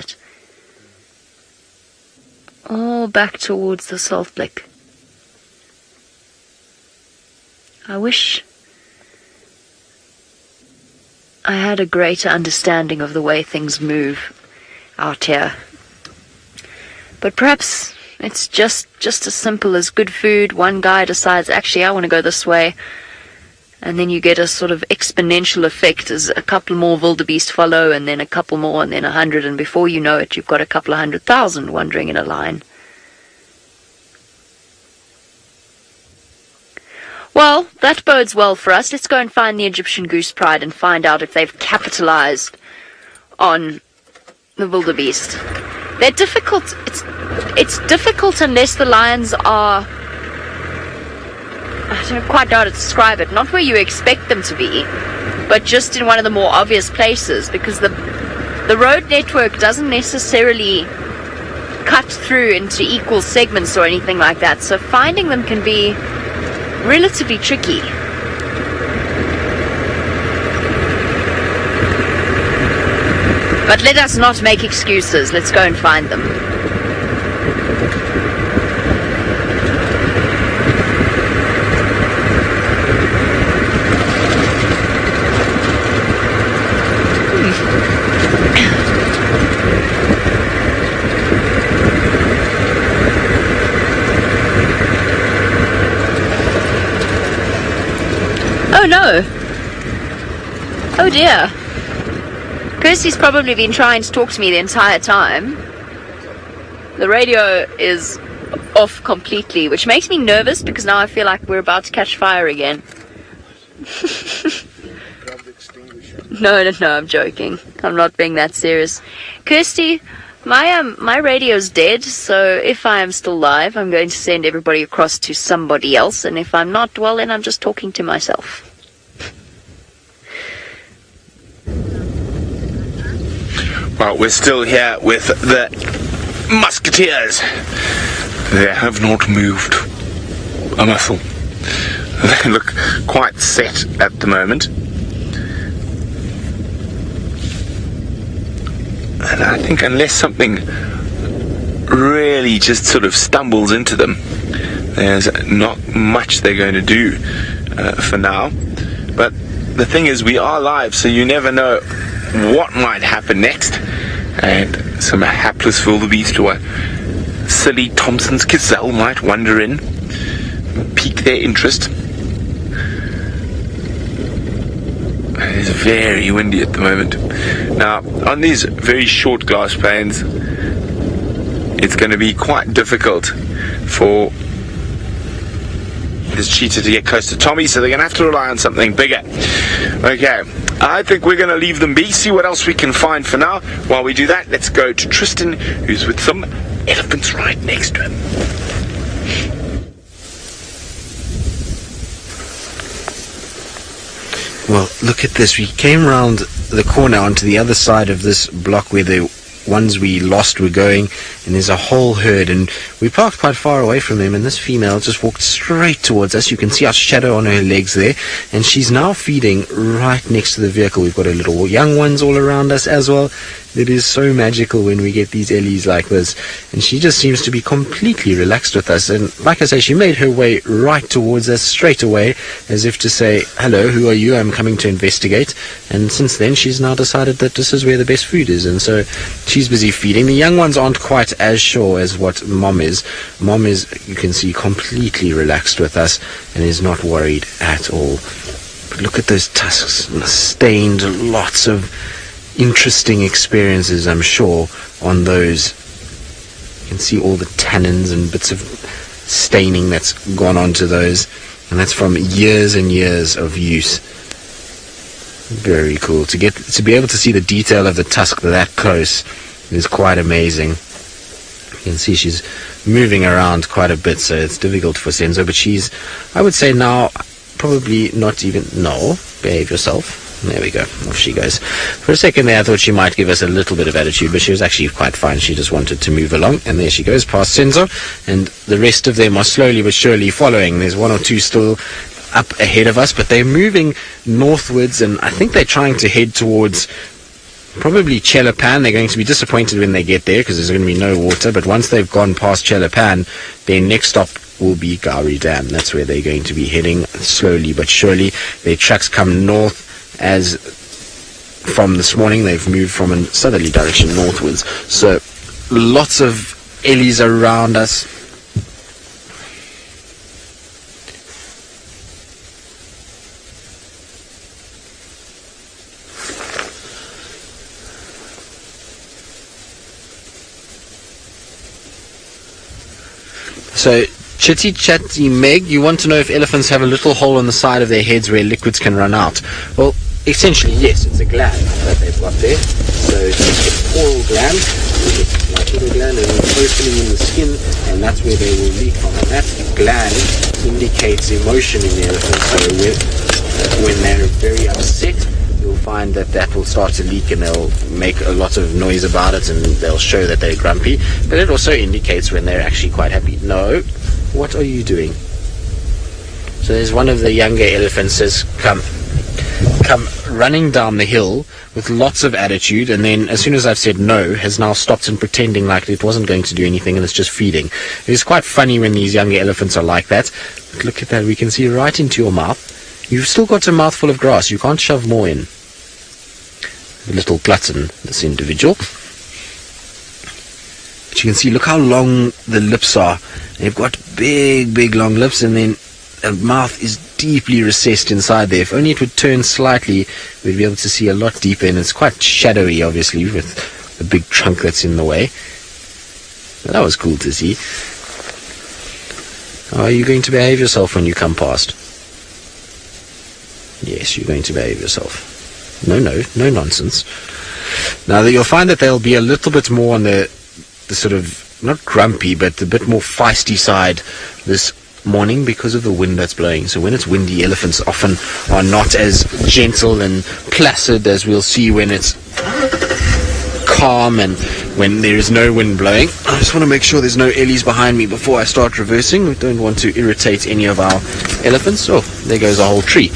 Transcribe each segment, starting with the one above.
that? Oh, back towards the salt lick. I wish I had a greater understanding of the way things move out here. But perhaps it's just as simple as good food. One guy decides, actually, I want to go this way. And then you get a sort of exponential effect as a couple more wildebeest follow, and then a couple more, and then 100. And before you know it, you've got a couple of 100,000 wandering in a line. Well, that bodes well for us. Let's go and find the Egyptian goose pride and find out if they've capitalized on the wildebeest. They're difficult. It's difficult unless the lions are, I don't quite know how to describe it, not where you expect them to be, but just in one of the more obvious places, because the road network doesn't necessarily cut through into equal segments or anything like that, so finding them can be relatively tricky. But let us not make excuses. Let's go and find them. Oh no! Oh dear. Kirsty's probably been trying to talk to me the entire time. The radio is off completely, which makes me nervous because now I feel like we're about to catch fire again. No, I'm joking. I'm not being that serious. Kirsty, my radio's dead, so if I am still live, I'm going to send everybody across to somebody else, and if I'm not, well, then I'm just talking to myself. Well, we're still here with the musketeers. They have not moved a muscle. They look quite set at the moment. And I think unless something really just sort of stumbles into them, there's not much they're going to do for now. But the thing is, we are live, so you never know what might happen next. And some hapless wildebeest or a silly Thompson's gazelle might wander in, pique their interest. It is very windy at the moment. Now, on these very short glass planes, it's going to be quite difficult for this cheetah to get close to Tommy, so they're going to have to rely on something bigger. Okay, I think we're going to leave them be, see what else we can find for now. While we do that, let's go to Tristan, who's with some elephants right next to him. Well, look at this. We came around the corner onto the other side of this block where the ones we lost were going, and there's a whole herd, and we parked quite far away from them, and this female just walked straight towards us. You can see our shadow on her legs there, and she's now feeding right next to the vehicle. We've got her little young ones all around us as well. It is so magical when we get these Ellies like this, and she just seems to be completely relaxed with us. And like I say, she made her way right towards us straight away, as if to say, hello, who are you? I'm coming to investigate. And since then, she's now decided that this is where the best food is, and so she's busy feeding. The young ones aren't quite as sure as what Mom is. Mom is, you can see, completely relaxed with us and is not worried at all. But look at those tusks, stained, lots of interesting experiences, I'm sure, on those. You can see all the tannins and bits of staining that's gone onto those, and that's from years and years of use. Very cool to be able to see the detail of the tusk that close is quite amazing. You can see she's moving around quite a bit, so it's difficult for Senzo, but she's, I would say now, probably not even, no, behave yourself. There we go. Off she goes. For a second there, I thought she might give us a little bit of attitude, but she was actually quite fine. She just wanted to move along, and there she goes, past Senzo, and the rest of them are slowly but surely following. There's one or two still up ahead of us, but they're moving northwards, and I think they're trying to head towards probably Chelapan. They're going to be disappointed when they get there because there's going to be no water. But once they've gone past Chelapan, their next stop will be Hyena Den. That's where they're going to be heading slowly but surely. Their tracks come north as from this morning. They've moved from a southerly direction northwards. So lots of ellies around us. So, Chitty Chatty Meg, you want to know if elephants have a little hole on the side of their heads where liquids can run out? Well, essentially, yes, it's a gland that they've got there. So, it's an oral gland, like little gland, and an opening in the skin, and that's where they will leak from. And that gland indicates emotion in the elephant. So, when they're very upset, you'll find that that will start to leak and they'll make a lot of noise about it and they'll show that they're grumpy. But it also indicates when they're actually quite happy. No, what are you doing? So there's one of the younger elephants has come running down the hill with lots of attitude, and then as soon as I've said no, has now stopped and pretending like it wasn't going to do anything and it's just feeding. It's quite funny when these younger elephants are like that. But look at that, we can see right into your mouth. You've still got a mouthful of grass. You can't shove more in. A little glutton, this individual. But you can see, look how long the lips are. They've got big, big, long lips, and then the mouth is deeply recessed inside there. If only it would turn slightly, we'd be able to see a lot deeper, and it's quite shadowy, obviously, with the big trunk that's in the way. But that was cool to see. How are you going to behave yourself when you come past? Yes, you're going to behave yourself. No nonsense. Now, you'll find that they'll be a little bit more on the sort of, not grumpy, but a bit more feisty side this morning because of the wind that's blowing. So when it's windy, elephants often are not as gentle and placid as we'll see when it's calm and when there is no wind blowing. I just want to make sure there's no ellies behind me before I start reversing. We don't want to irritate any of our elephants. Oh, there goes a whole tree.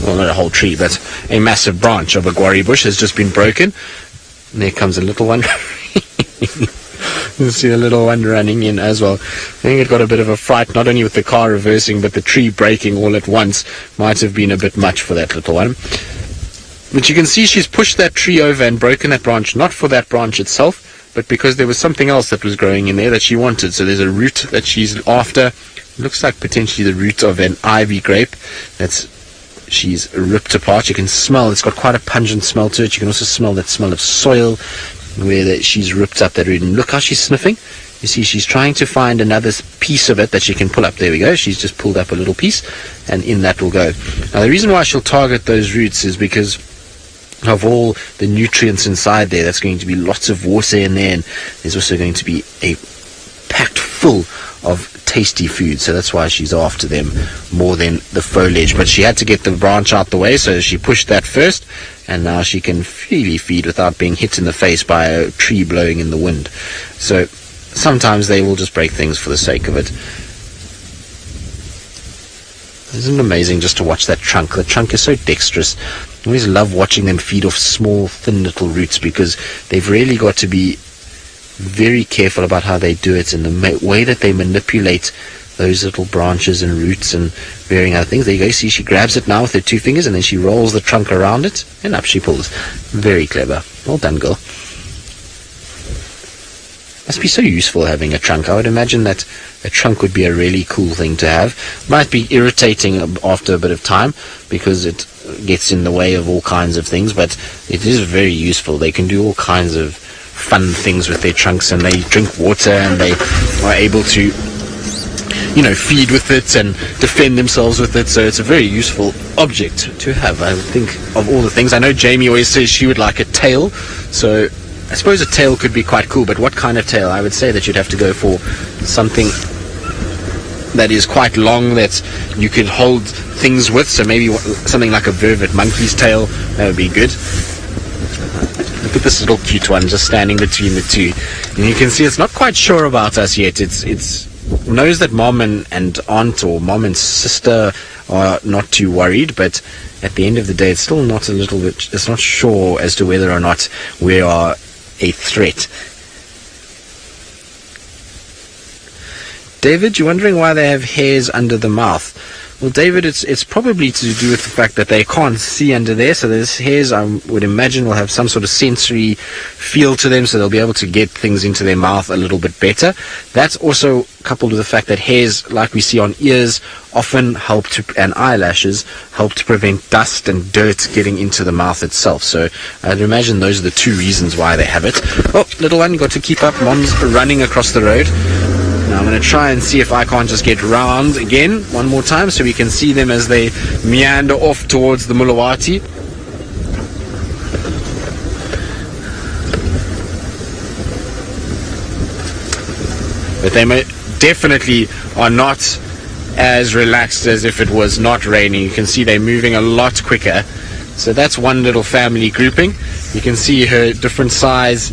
Well, not a whole tree, but a massive branch of a guarri bush has just been broken. And there comes a little one. You see a little one running in as well. I think it got a bit of a fright, not only with the car reversing, but the tree breaking all at once. Might have been a bit much for that little one. But you can see she's pushed that tree over and broken that branch, not for that branch itself, but because there was something else that was growing in there that she wanted. So there's a root that she's after. Looks like potentially the root of an ivy grape she's ripped apart. You can smell, it's got quite a pungent smell to it. You can also smell that smell of soil where she's ripped up that root. And look how she's sniffing. You see, she's trying to find another piece of it that she can pull up. There we go. She's just pulled up a little piece, and in that will go. Now, the reason why she'll target those roots is because of all the nutrients inside there. That's going to be lots of water in there, and there's also going to be a packed full of tasty food, so that's why she's after them more than the foliage. But she had to get the branch out the way, so she pushed that first, and now she can freely feed without being hit in the face by a tree blowing in the wind. So sometimes they will just break things for the sake of it. Isn't it amazing just to watch that trunk? The trunk is so dexterous. I always love watching them feed off small, thin little roots, because they've really got to be very careful about how they do it and the way that they manipulate those little branches and roots and varying other things. There you go. See, she grabs it now with her two fingers and then she rolls the trunk around it and up she pulls. Very clever. Well done, girl. Must be so useful having a trunk. I would imagine that a trunk would be a really cool thing to have. Might be irritating after a bit of time because it gets in the way of all kinds of things, but it is very useful. They can do all kinds of fun things with their trunks, and they drink water and they are able to, feed with it and defend themselves with it. So it's a very useful object to have. I think of all the things, I know Jamie always says she would like a tail, so I suppose a tail could be quite cool, but what kind of tail? I would say that you'd have to go for something that is quite long that you could hold things with, so maybe something like a vervet monkey's tail. That would be good. Look at this little cute one just standing between the two, and you can see it's not quite sure about us yet. It's knows that mom and aunt, or mom and sister, are not too worried, but at the end of the day, it's still not it's not sure as to whether or not we are a threat. David, you're wondering why they have hairs under the mouth. Well, David, it's probably to do with the fact that they can't see under there, so those hairs, I would imagine, will have some sort of sensory feel to them, so they'll be able to get things into their mouth a little bit better. That's also coupled with the fact that hairs, like we see on ears, often help to, and eyelashes, help to prevent dust and dirt getting into the mouth itself. So I'd imagine those are the two reasons why they have it. Oh, little one, you got to keep up. Mom's running across the road. Now I'm going to try and see if I can't just get round again one more time so we can see them as they meander off towards the Mulawati. But they definitely are not as relaxed as if it was not raining. You can see they're moving a lot quicker. So that's one little family grouping. You can see her different size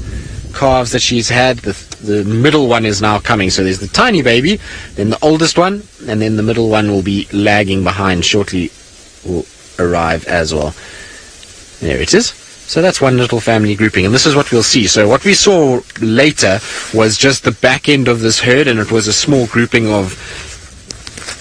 calves that she's had. The middle one is now coming. So there's the tiny baby, then the oldest one, and then the middle one will be lagging behind shortly, will arrive as well. There it is. So that's one little family grouping, and this is what we'll see. So what we saw later was just the back end of this herd, and it was a small grouping of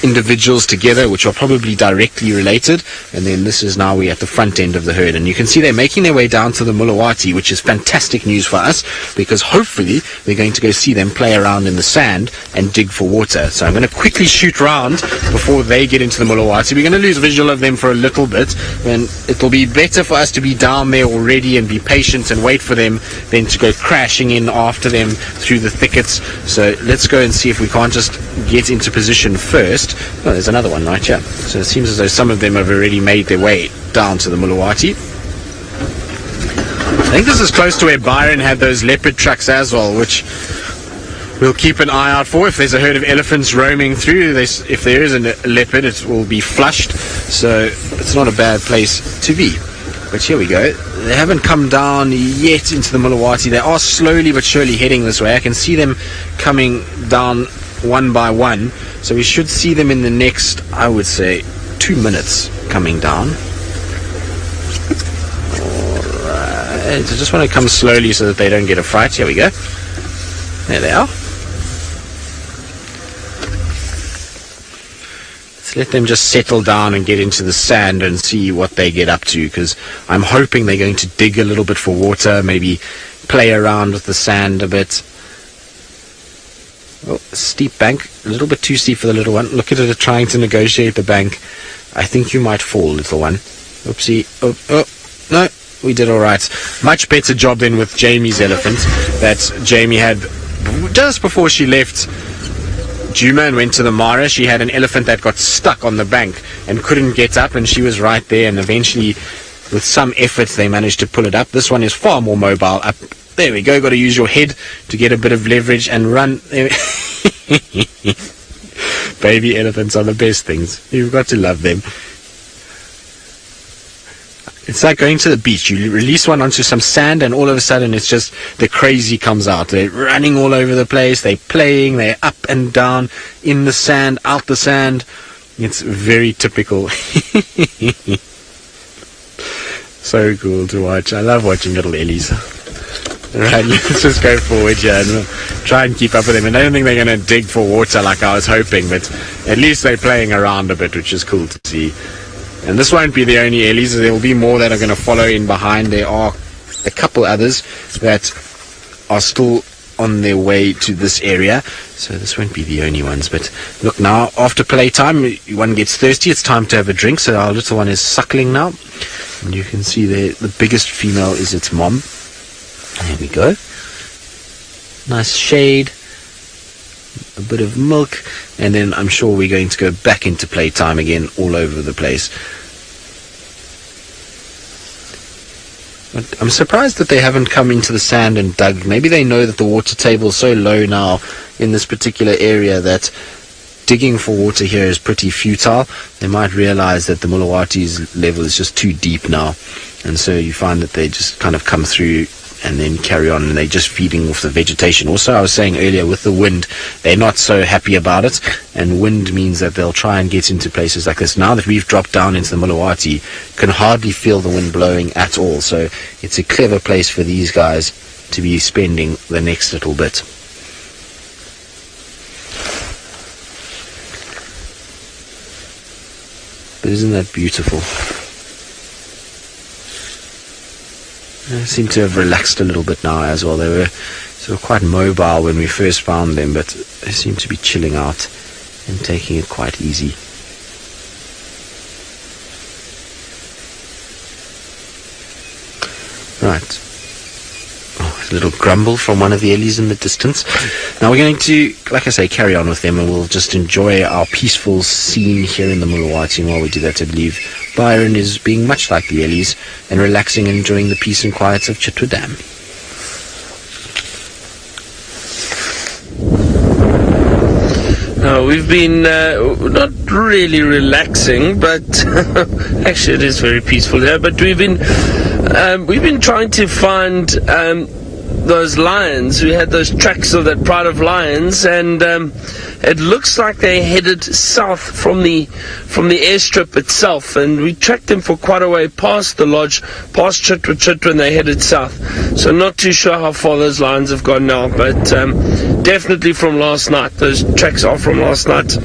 individuals together, which are probably directly related, and then this is now we're at the front end of the herd, and you can see they're making their way down to the Mulawati, which is fantastic news for us, because hopefully we're going to go see them play around in the sand and dig for water. So I'm going to quickly shoot round before they get into the Mulawati. We're going to lose visual of them for a little bit, and it'll be better for us to be down there already and be patient and wait for them than to go crashing in after them through the thickets. So let's go and see if we can't just get into position first. Oh, there's another one right here. So it seems as though some of them have already made their way down to the Mulawati. I think this is close to where Byron had those leopard tracks as well, which we'll keep an eye out for. If there's a herd of elephants roaming through, if there is a leopard, it will be flushed. So it's not a bad place to be. But here we go. They haven't come down yet into the Mulawati. They are slowly but surely heading this way. I can see them coming down one by one, so we should see them in the next, I would say, 2 minutes coming down. Alright, I just want to come slowly so that they don't get a fright. Here we go. There they are. Let's let them just settle down and get into the sand and see what they get up to, because I'm hoping they're going to dig a little bit for water, maybe play around with the sand a bit. Oh, steep bank, a little bit too steep for the little one. Look at it trying to negotiate the bank. I think you might fall, little one. Oopsie. Oh, no, we did all right. Much better job than with Jamie's elephant that Jamie had just before she left Djuma and went to the Mara. She had an elephant that got stuck on the bank and couldn't get up, and she was right there, and eventually with some effort they managed to pull it up. This one is far more mobile. Up there we go. Got to use your head to get a bit of leverage and run. Baby elephants are the best things. You've got to love them. It's like going to the beach. You release one onto some sand and all of a sudden it's just the crazy comes out. They're running all over the place. They're playing. They're up and down, in the sand, out the sand. It's very typical. So cool to watch. I love watching little Ellies. Right, let's just go forward here and we'll try and keep up with them. And I don't think they're going to dig for water like I was hoping, but at least they're playing around a bit, which is cool to see. And this won't be the only Ellies. There will be more that are going to follow in behind. There are a couple others that are still on their way to this area, so this won't be the only ones. But look, now after playtime, one gets thirsty. It's time to have a drink. So our little one is suckling now, and you can see the biggest female is its mom. There we go. Nice shade, a bit of milk, and then I'm sure we're going to go back into playtime again all over the place. But I'm surprised that they haven't come into the sand and dug. Maybe they know that the water table is so low now in this particular area that digging for water here is pretty futile. They might realize that the Mulawati's level is just too deep now, and so you find that they just kind of come through and then carry on, and they're just feeding off the vegetation. Also, I was saying earlier, with the wind, they're not so happy about it, and wind means that they'll try and get into places like this. Now that we've dropped down into the Mulawati, can hardly feel the wind blowing at all, so it's a clever place for these guys to be spending the next little bit. But isn't that beautiful? They seem to have relaxed a little bit now as well. They were sort of quite mobile when we first found them, but they seem to be chilling out and taking it quite easy. Right. Oh, a little grumble from one of the ellies in the distance. Now we're going to, like I say, carry on with them, and we'll just enjoy our peaceful scene here in the Mulawati. And while we do that, I believe Byron is being much like the ellies and relaxing and enjoying the peace and quiet of Chitwa Dam. We've been not really relaxing, but actually it is very peaceful here. But we've been trying to find those lions. We had those tracks of that pride of lions, and it looks like they headed south from the airstrip itself, and we tracked them for quite a way past the lodge, past Chitwa, and they headed south. So not too sure how far those lions have gone now, but definitely from last night. Those tracks are from last night,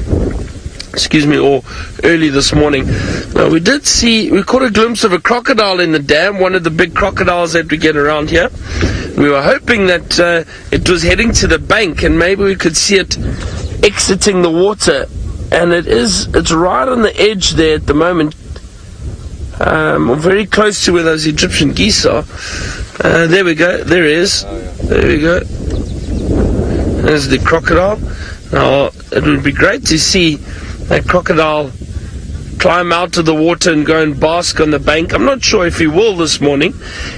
or early this morning. We caught a glimpse of a crocodile in the dam, one of the big crocodiles that we get around here. We were hoping that it was heading to the bank, and maybe we could see it exiting the water, and it's right on the edge there at the moment, very close to where those Egyptian geese are. There we go, there it is, there we go, there's the crocodile. Now it would be great to see that crocodile climb out of the water and go and bask on the bank. I'm not sure if he will this morning.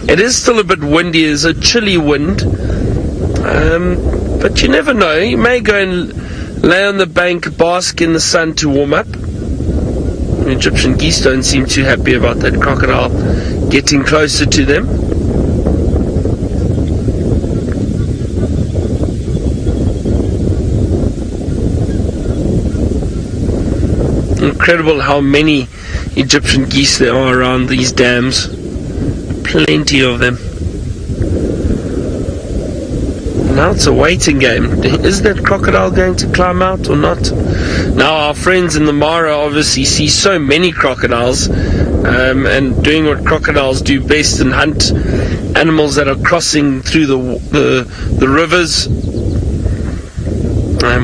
It is still a bit windy, it's a chilly wind, but you never know, he may go and lay on the bank, bask in the sun to warm up. The Egyptian geese don't seem too happy about that crocodile getting closer to them. Incredible how many Egyptian geese there are around these dams. Plenty of them. Now it's a waiting game. Is that crocodile going to climb out or not? Now our friends in the Mara obviously see so many crocodiles, and doing what crocodiles do best, and hunt animals that are crossing through the rivers.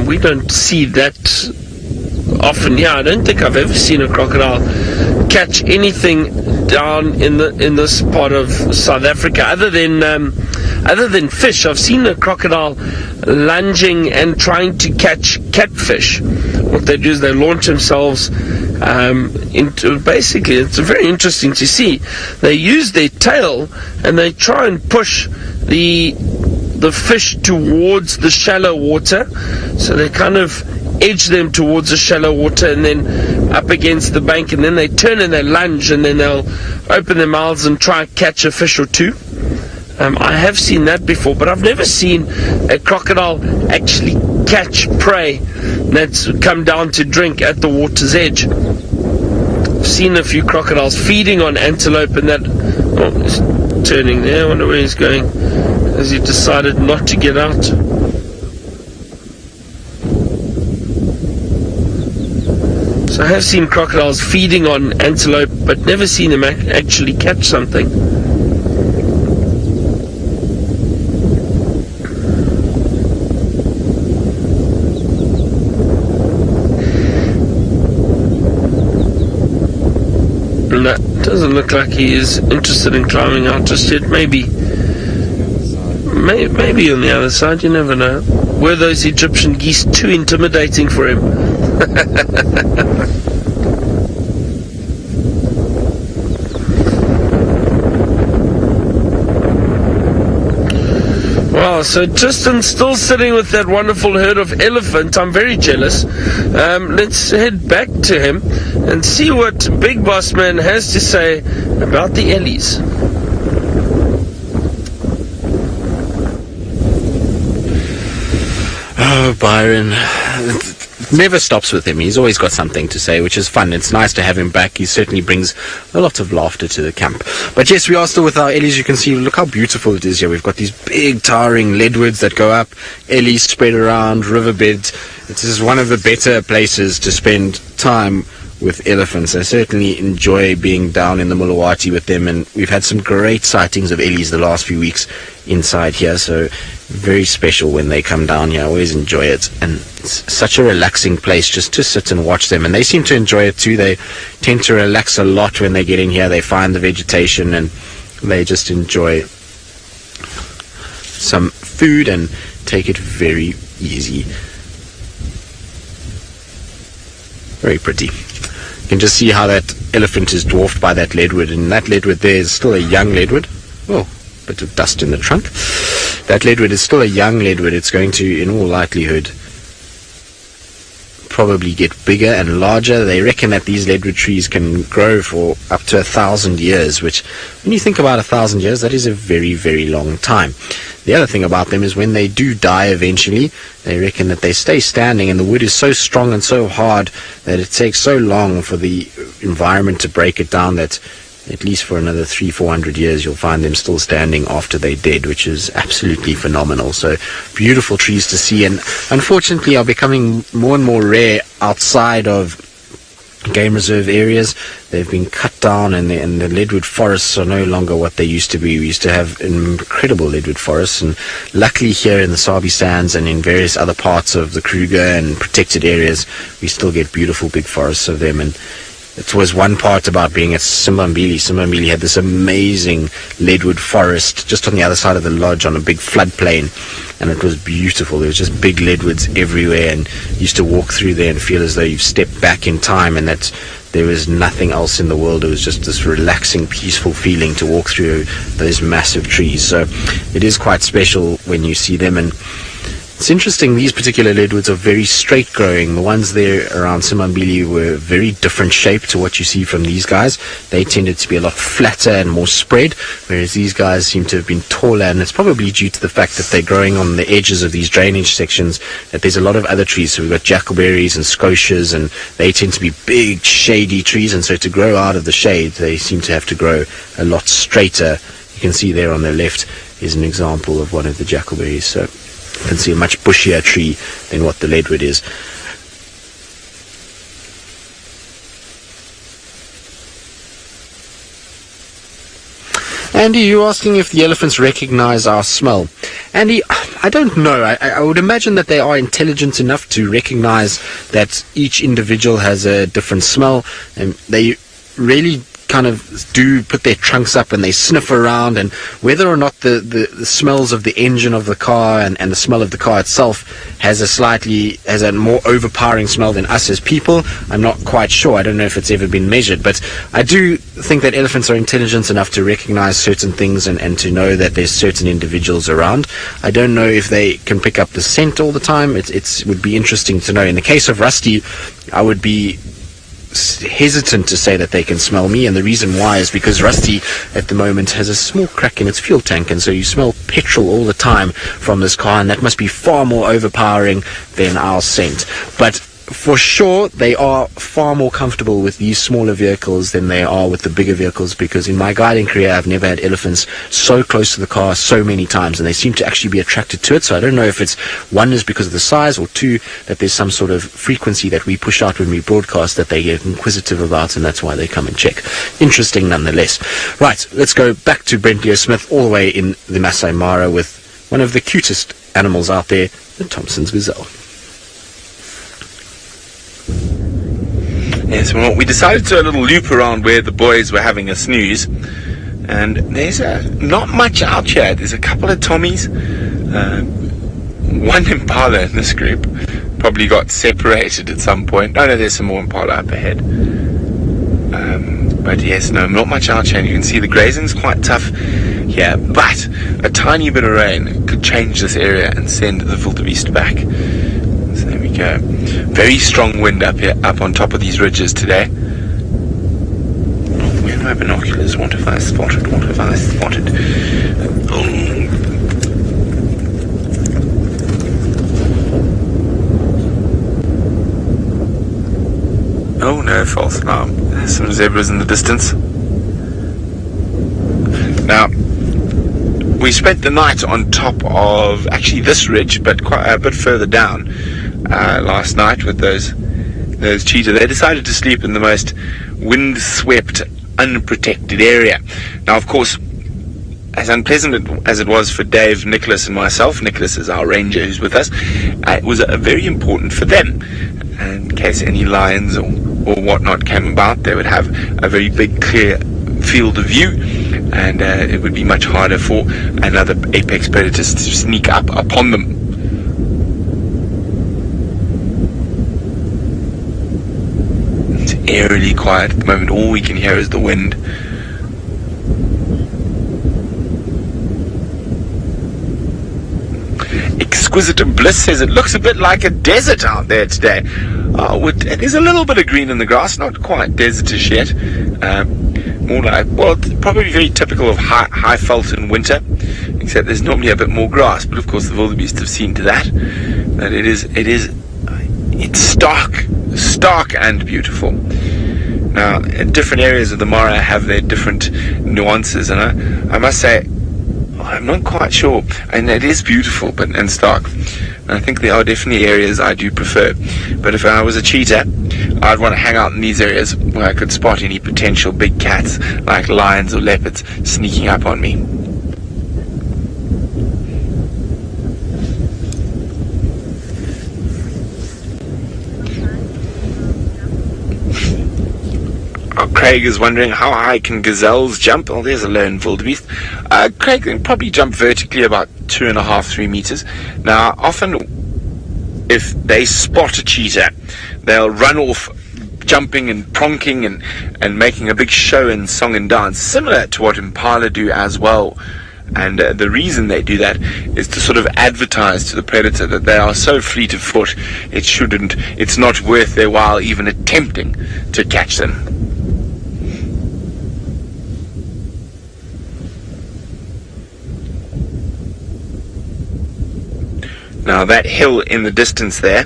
We don't see that often. Yeah, I don't think I've ever seen a crocodile catch anything down in this part of South Africa, other than fish. I've seen a crocodile lunging and trying to catch catfish. What they do is they launch themselves into, basically, it's very interesting to see. They use their tail and they try and push the fish towards the shallow water, so they kind of edge them towards the shallow water and then up against the bank, and then they turn and they lunge, and then they'll open their mouths and try and catch a fish or two. I have seen that before, but I've never seen a crocodile actually catch prey that's come down to drink at the water's edge. I've seen a few crocodiles feeding on antelope, and that... Oh, he's turning there. I wonder where he's going. Has he decided not to get out? So I have seen crocodiles feeding on antelope, but never seen them actually catch something. And that doesn't look like he is interested in climbing out just yet. Maybe on the other side, you never know. Were those Egyptian geese too intimidating for him? Wow, so Tristan's still sitting with that wonderful herd of elephant. I'm very jealous. Let's head back to him and see what Big Boss Man has to say about the ellies. Oh, Byron. It never stops with him. He's always got something to say, which is fun. It's nice to have him back. He certainly brings a lot of laughter to the camp. But yes, we are still with our ellies. You can see, look how beautiful it is here. We've got these big towering leadwoods that go up, ellies spread around, riverbeds. It is one of the better places to spend time with elephants. I certainly enjoy being down in the Mulawati with them, and we've had some great sightings of ellies the last few weeks inside here, so very special when they come down here. I always enjoy it, and it's such a relaxing place just to sit and watch them, and they seem to enjoy it too. They tend to relax a lot when they get in here. They find the vegetation and they just enjoy some food and take it very easy. Very pretty. You can just see how that elephant is dwarfed by that leadwood, and that leadwood there is still a young leadwood. Oh, bit of dust in the trunk. That leadwood is still a young leadwood. It's going to, in all likelihood, probably get bigger and larger. They reckon that these leadwood trees can grow for up to 1,000 years, which, when you think about 1,000 years, that is a very, very long time. The other thing about them is when they do die eventually, they reckon that they stay standing, and the wood is so strong and so hard that it takes so long for the environment to break it down that at least for another 300-400 years you'll find them still standing after they're dead, which is absolutely phenomenal. So beautiful trees to see, and unfortunately are becoming more and more rare outside of game reserve areas. They've been cut down, and the leadwood forests are no longer what they used to be. We used to have incredible leadwood forests, and luckily here in the Sabi Sands and in various other parts of the Kruger and protected areas, we still get beautiful big forests of them. And it was one part about being at Simbambili. Simbambili had this amazing leadwood forest just on the other side of the lodge on a big floodplain, and it was beautiful. There was just big leadwoods everywhere, and you used to walk through there and feel as though you've stepped back in time, and that there was nothing else in the world. It was just this relaxing, peaceful feeling to walk through those massive trees. So it is quite special when you see them. And it's interesting, these particular leadwoods are very straight growing. The ones there around Simbambili were very different shape to what you see from these guys. They tended to be a lot flatter and more spread, whereas these guys seem to have been taller, and it's probably due to the fact that they're growing on the edges of these drainage sections, that there's a lot of other trees. So we've got jackalberries and scotias, and they tend to be big, shady trees, and so to grow out of the shade, they seem to have to grow a lot straighter. You can see there on the left is an example of one of the jackalberries. So you can see a much bushier tree than what the leadwood is. Andy, you're asking if the elephants recognize our smell. Andy, I don't know. I would imagine that they are intelligent enough to recognize that each individual has a different smell, and they really kind of do put their trunks up and they sniff around, and whether or not the smells of the engine of the car and the smell of the car itself has a more overpowering smell than us as people, I'm not quite sure. I don't know if it's ever been measured, but I do think that elephants are intelligent enough to recognize certain things and to know that there's certain individuals around. I don't know if they can pick up the scent all the time. It would be interesting to know. In the case of Rusty, I would be hesitant to say that they can smell me, and the reason why is because Rusty at the moment has a small crack in its fuel tank, and so you smell petrol all the time from this car, and that must be far more overpowering than our scent. But for sure, they are far more comfortable with these smaller vehicles than they are with the bigger vehicles, because in my guiding career, I've never had elephants so close to the car so many times, and they seem to actually be attracted to it. So I don't know if it's, one, is because of the size, or two, that there's some sort of frequency that we push out when we broadcast that they get inquisitive about, and that's why they come and check. Interesting nonetheless. Right, let's go back to Brent Leo Smith, all the way in the Masai Mara, with one of the cutest animals out there, the Thompson's gazelle. Yes, well, we decided to do a little loop around where the boys were having a snooze, and there's not much out here. There's a couple of Tommies, one Impala in this group, probably got separated at some point. No, there's some more Impala up ahead. But yes, no, not much out here, and you can see the grazing's quite tough here, but a tiny bit of rain could change this area and send the wildebeest back. So there we go. Very strong wind up here, up on top of these ridges today. Where are my binoculars? What have I spotted? What have I spotted? No false alarm. There's some zebras in the distance. Now, we spent the night on top of actually this ridge, but quite a bit further down last night with those cheetah. They decided to sleep in the most wind-swept, unprotected area. Now, of course, as unpleasant as it was for Dave, Nicholas, and myself, Nicholas is our ranger who's with us, it was very important for them. In case any lions or whatnot came about, they would have a very big, clear field of view, and it would be much harder for another apex predators to sneak up upon them. It's eerily quiet at the moment. All we can hear is the wind. Exquisite Bliss says it looks a bit like a desert out there today. There's a little bit of green in the grass, not quite desertish yet. More like, well, it's probably very typical of high veld in winter, except there's normally a bit more grass. But of course, the wildebeest have seen to that. That it's stark and beautiful. Now, different areas of the Mara have their different nuances, and I must say, I'm not quite sure, and it is beautiful and stark. And I think there are definitely areas I do prefer. But if I was a cheetah, I'd want to hang out in these areas where I could spot any potential big cats like lions or leopards sneaking up on me. Craig is wondering, how high can gazelles jump? Oh, there's a lone wildebeest. Craig can probably jump vertically about 2.5-3 meters. Now, often if they spot a cheetah, they'll run off jumping and pronking and making a big show and song and dance, similar to what impala do as well. And the reason they do that is to sort of advertise to the predator that they are so fleet of foot, it's not worth their while even attempting to catch them. Now, that hill in the distance there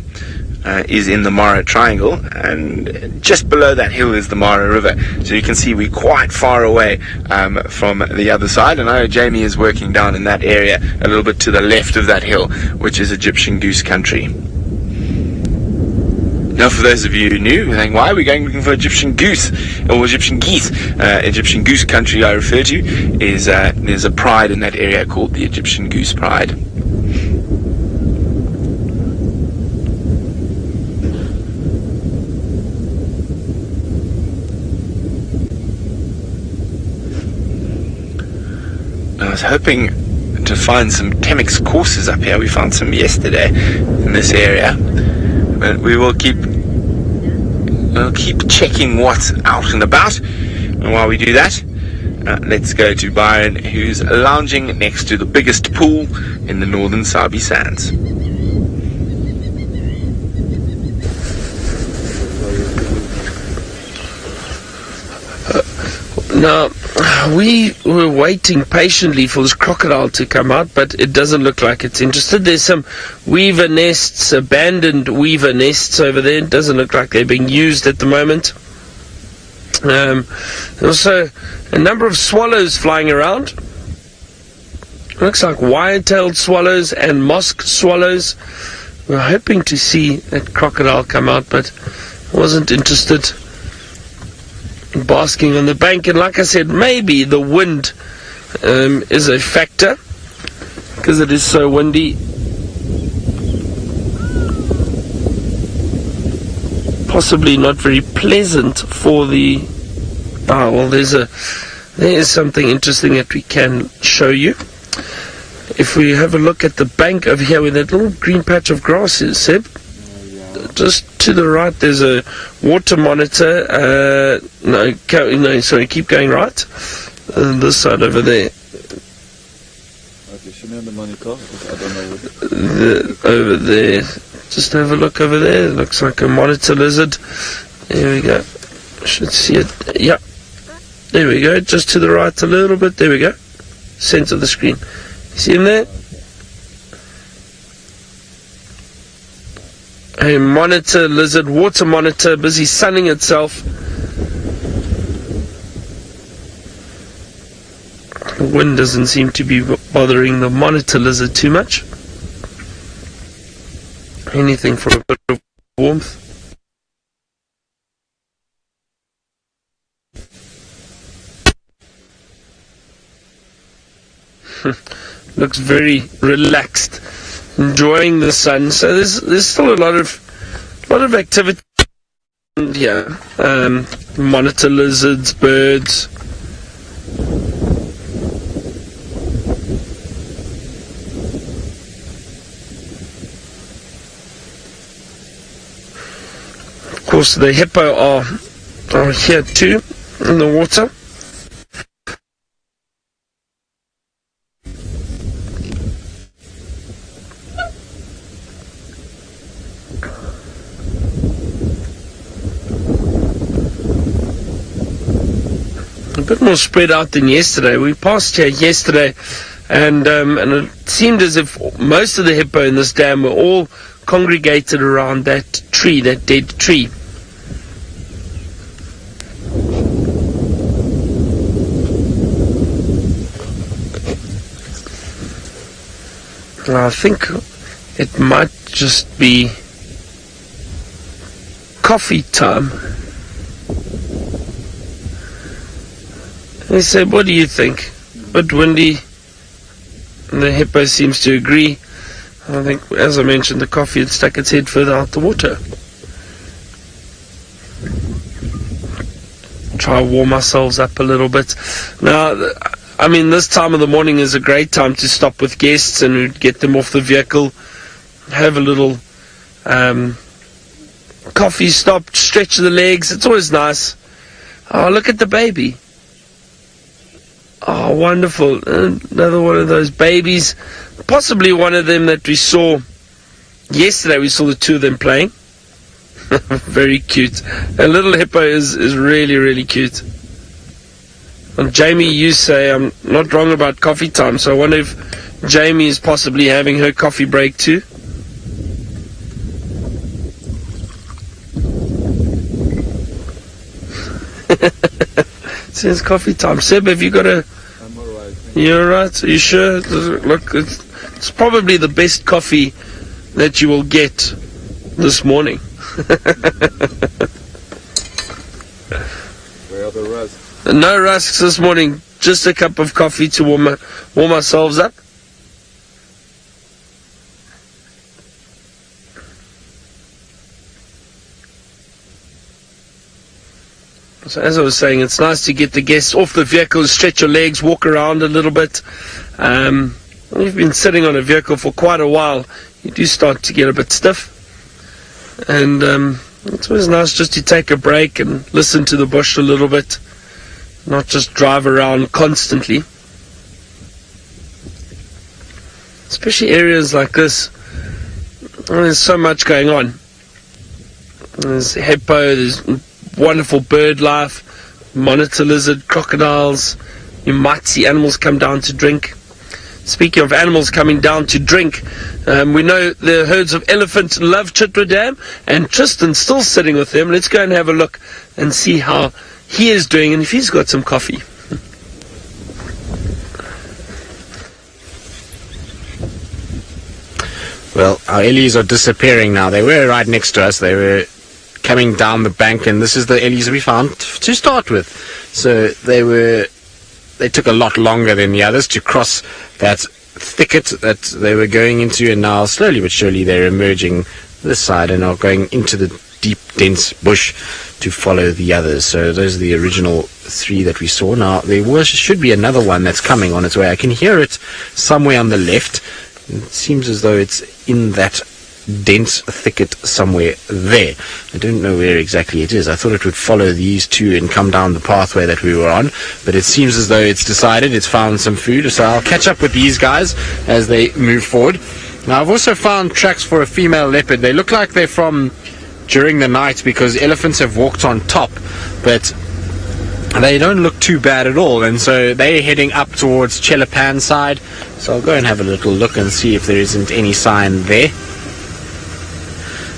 is in the Mara Triangle, and just below that hill is the Mara River. So you can see we're quite far away from the other side, and I know Jamie is working down in that area a little bit to the left of that hill, which is Egyptian goose country. Now, for those of you who knew, you think, why are we going looking for Egyptian goose or Egyptian geese? Egyptian goose country I refer to is there's a pride in that area called the Egyptian Goose Pride. I was hoping to find some Temix courses up here. We found some yesterday in this area, but we will keep checking what's out and about. And while we do that, let's go to Byron, who's lounging next to the biggest pool in the northern Sabi sands. Now, we were waiting patiently for this crocodile to come out, but it doesn't look like it's interested. There's some weaver nests, abandoned weaver nests over there. It doesn't look like they're being used at the moment. Also, a number of swallows flying around. Looks like wire-tailed swallows and mosque swallows. We're hoping to see that crocodile come out, but wasn't interested. Basking on the bank, and like I said, maybe the wind is a factor because it is so windy. Possibly not very pleasant for the. Well, there is something interesting that we can show you. If we have a look at the bank over here where that little green patch of grass is, Seb. Just to the right, there's a water monitor. Sorry, keep going right. This side over there. Okay, show me on the monitor. I don't know what. Over there. Just have a look over there. It looks like a monitor lizard. There we go. Should see it. Yeah. There we go. Just to the right a little bit. There we go. Center of the screen. See him there? A monitor lizard, water monitor, busy sunning itself. The wind doesn't seem to be bothering the monitor lizard too much. Anything for a bit of warmth. Looks very relaxed, enjoying the sun. So there's still a lot of activity here. Monitor lizards, birds. Of course, the hippo are here too in the water. A bit more spread out than yesterday. We passed here yesterday, and it seemed as if most of the hippo in this dam were all congregated around that tree, that dead tree. I think it might just be coffee time. They said, what do you think? A bit windy. The hippo seems to agree. I think, as I mentioned, the coffee had stuck its head further out the water. Try to warm ourselves up a little bit. Now, I mean, this time of the morning is a great time to stop with guests and get them off the vehicle, have a little coffee stop, stretch the legs. It's always nice. Oh, look at the baby. Oh, wonderful. Another one of those babies. Possibly one of them that we saw yesterday. We saw the two of them playing. Very cute. A little hippo is really, really cute. And Jamie, you say I'm not wrong about coffee time, so I wonder if Jamie is possibly having her coffee break too. Since coffee time. Seb, have you got a... I'm alright. You're alright? Are you sure? Look, it's probably the best coffee that you will get this morning. Where are the rusks? No rusks this morning. Just a cup of coffee to warm ourselves up. So as I was saying, it's nice to get the guests off the vehicle, stretch your legs, walk around a little bit. We've been sitting on a vehicle for quite a while. You do start to get a bit stiff. And it's always nice just to take a break and listen to the bush a little bit, not just drive around constantly. Especially areas like this. There's so much going on. There's hippo, there's wonderful bird life, monitor lizard, crocodiles. You might see animals come down to drink. Speaking of animals coming down to drink, we know the herds of elephant love Chitwa Dam, and Tristan's still sitting with them. Let's go and have a look and see how he is doing and if he's got some coffee. Well, our Ellies are disappearing now. They were right next to us. They were coming down the bank, and this is the Ellies we found to start with. So they took a lot longer than the others to cross that thicket that they were going into, and now slowly but surely they're emerging this side and are going into the deep, dense bush to follow the others. So those are the original three that we saw. Now there should be another one that's coming on its way. I can hear it somewhere on the left. It seems as though it's in that dense thicket somewhere there. I don't know where exactly it is. I thought it would follow these two and come down the pathway that we were on, but it seems as though it's decided it's found some food, so I'll catch up with these guys as they move forward. Now I've also found tracks for a female leopard. They look like they're from during the night because elephants have walked on top, but they don't look too bad at all, and so they're heading up towards Chelapan side. So I'll go and have a little look and see if there isn't any sign there.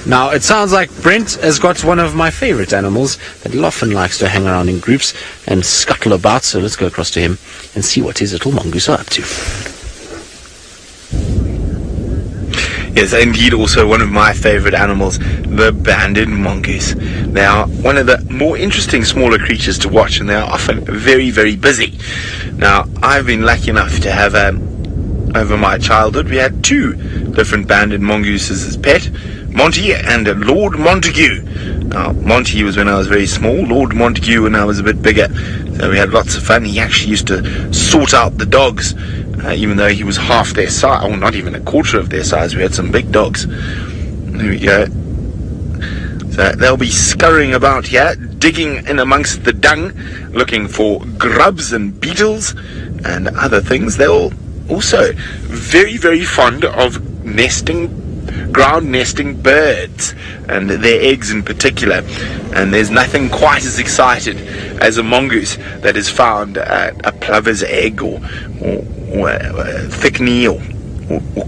Now, it sounds like Brent has got one of my favorite animals that often likes to hang around in groups and scuttle about, so let's go across to him and see what his little mongoose are up to. Yes, indeed, also one of my favorite animals, the banded mongoose. They are one of the more interesting smaller creatures to watch, and they are often very, very busy. Now, I've been lucky enough to have, over my childhood, we had 2 different banded mongooses as pet, Monty and Lord Montague. Now, Monty was when I was very small, Lord Montague when I was a bit bigger. So we had lots of fun. He actually used to sort out the dogs, even though he was half their size, or not even a quarter of their size. We had some big dogs. There we go. So they'll be scurrying about here, digging in amongst the dung, looking for grubs and beetles and other things. They're also very, very fond of ground nesting birds and their eggs in particular, and there's nothing quite as excited as a mongoose that has found a plover's egg or a thick knee or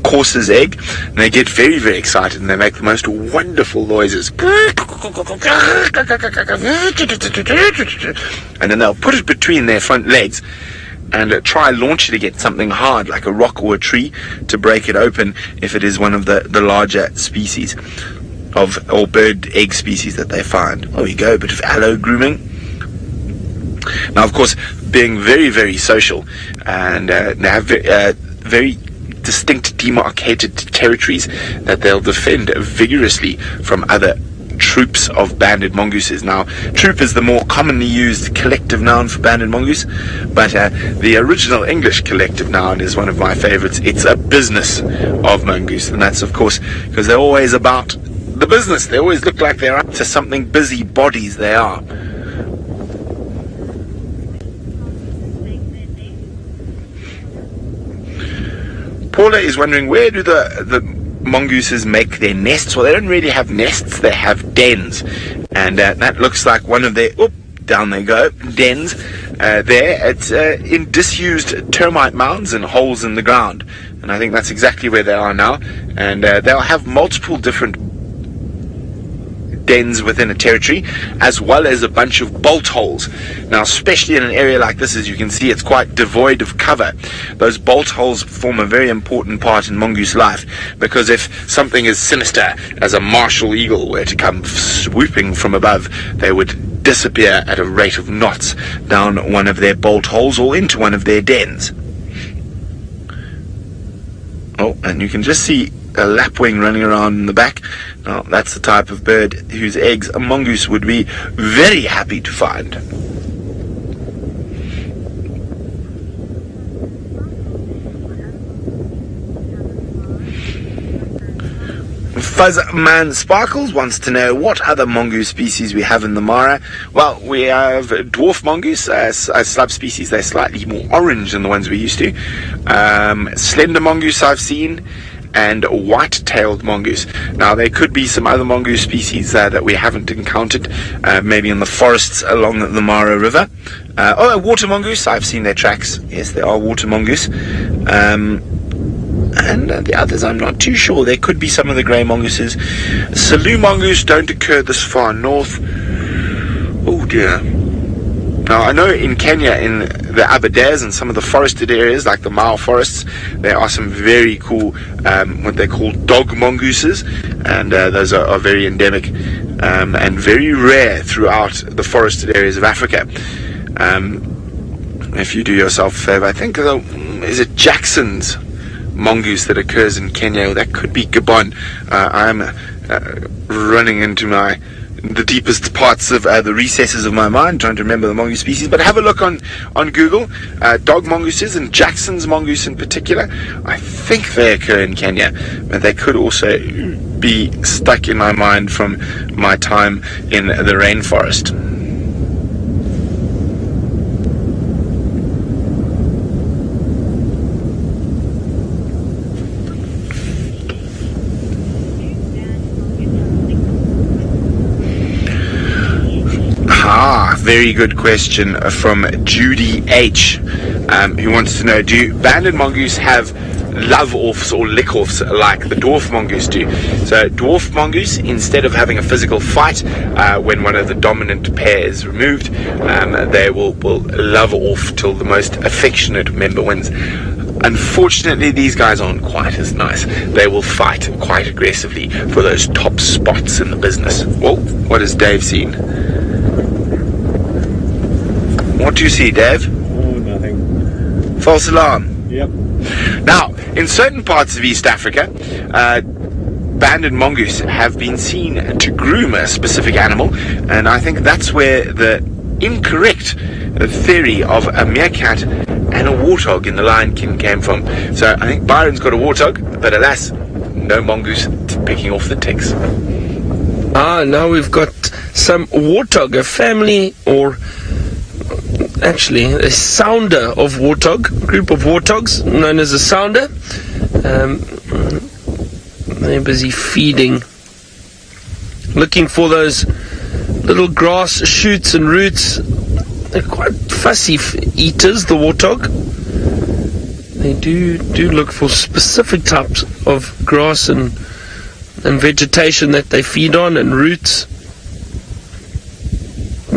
courser's egg, and they get very, very excited and they make the most wonderful noises, and then they'll put it between their front legs and try launch it against something hard like a rock or a tree to break it open if it is one of the larger species or bird egg species that they find. There we go, a bit of aloe grooming. Now, of course, being very, very social, and they have very distinct demarcated territories that they'll defend vigorously from other troops of banded mongooses. Now, troop is the more commonly used collective noun for banded mongoose, but the original English collective noun is one of my favorites. It's a business of mongoose, and that's, of course, because they're always about the business. They always look like they're up to something. Busy bodies they are. Paula is wondering, where do the mongooses make their nests? Well, they don't really have nests, they have dens, and that looks like one of their down they go, dens there. It's in disused termite mounds and holes in the ground, and I think that's exactly where they are now, and they'll have multiple different dens within a territory, as well as a bunch of bolt holes. Now, especially in an area like this, as you can see, it's quite devoid of cover. Those bolt holes form a very important part in mongoose life, because if something as sinister as a martial eagle were to come swooping from above, they would disappear at a rate of knots down one of their bolt holes or into one of their dens. Oh, and you can just see a lapwing running around in the back. Now, that's the type of bird whose eggs a mongoose would be very happy to find. Fuzzman Sparkles wants to know what other mongoose species we have in the Mara. Well, we have dwarf mongoose, a subspecies. They're slightly more orange than the ones we used to. Slender mongoose I've seen, and white-tailed mongoose. Now, there could be some other mongoose species that we haven't encountered, maybe in the forests along the Mara River. A water mongoose, I've seen their tracks. Yes, they are water mongoose. And the others, I'm not too sure. There could be some of the grey mongooses. Salu mongoose don't occur this far north. Oh dear. Now, I know in Kenya, in the Aberdares and some of the forested areas, like the Mao forests, there are some very cool, what they call dog mongooses, and those are very endemic and very rare throughout the forested areas of Africa. If you do yourself a favour, I think, is it Jackson's mongoose that occurs in Kenya? That could be Gabon. I'm running into the deepest parts of the recesses of my mind, trying to remember the mongoose species. But have a look on Google. Dog mongooses, and Jackson's mongoose in particular, I think they occur in Kenya, but they could also be stuck in my mind from my time in the rainforest. Very good question from Judy H, who wants to know, do banded mongoose have love-offs or lick-offs like the dwarf mongoose do. So dwarf mongoose, instead of having a physical fight when one of the dominant pair is removed, they will love off till the most affectionate member wins. Unfortunately, these guys aren't quite as nice. They will fight quite aggressively for those top spots in the business. Well, what has Dave seen? What do you see, Dave? Oh, nothing. False alarm. Yep. Now, in certain parts of East Africa, banded mongoose have been seen to groom a specific animal, and I think that's where the incorrect theory of a meerkat and a warthog in the Lion King came from. So I think Byron's got a warthog, but alas, no mongoose picking off the ticks. Now we've got some warthog, a family, or actually a sounder of warthog, group of warthogs known as a sounder. They're busy feeding, looking for those little grass shoots and roots. They're quite fussy eaters, the warthog. They do look for specific types of grass and vegetation that they feed on, and roots.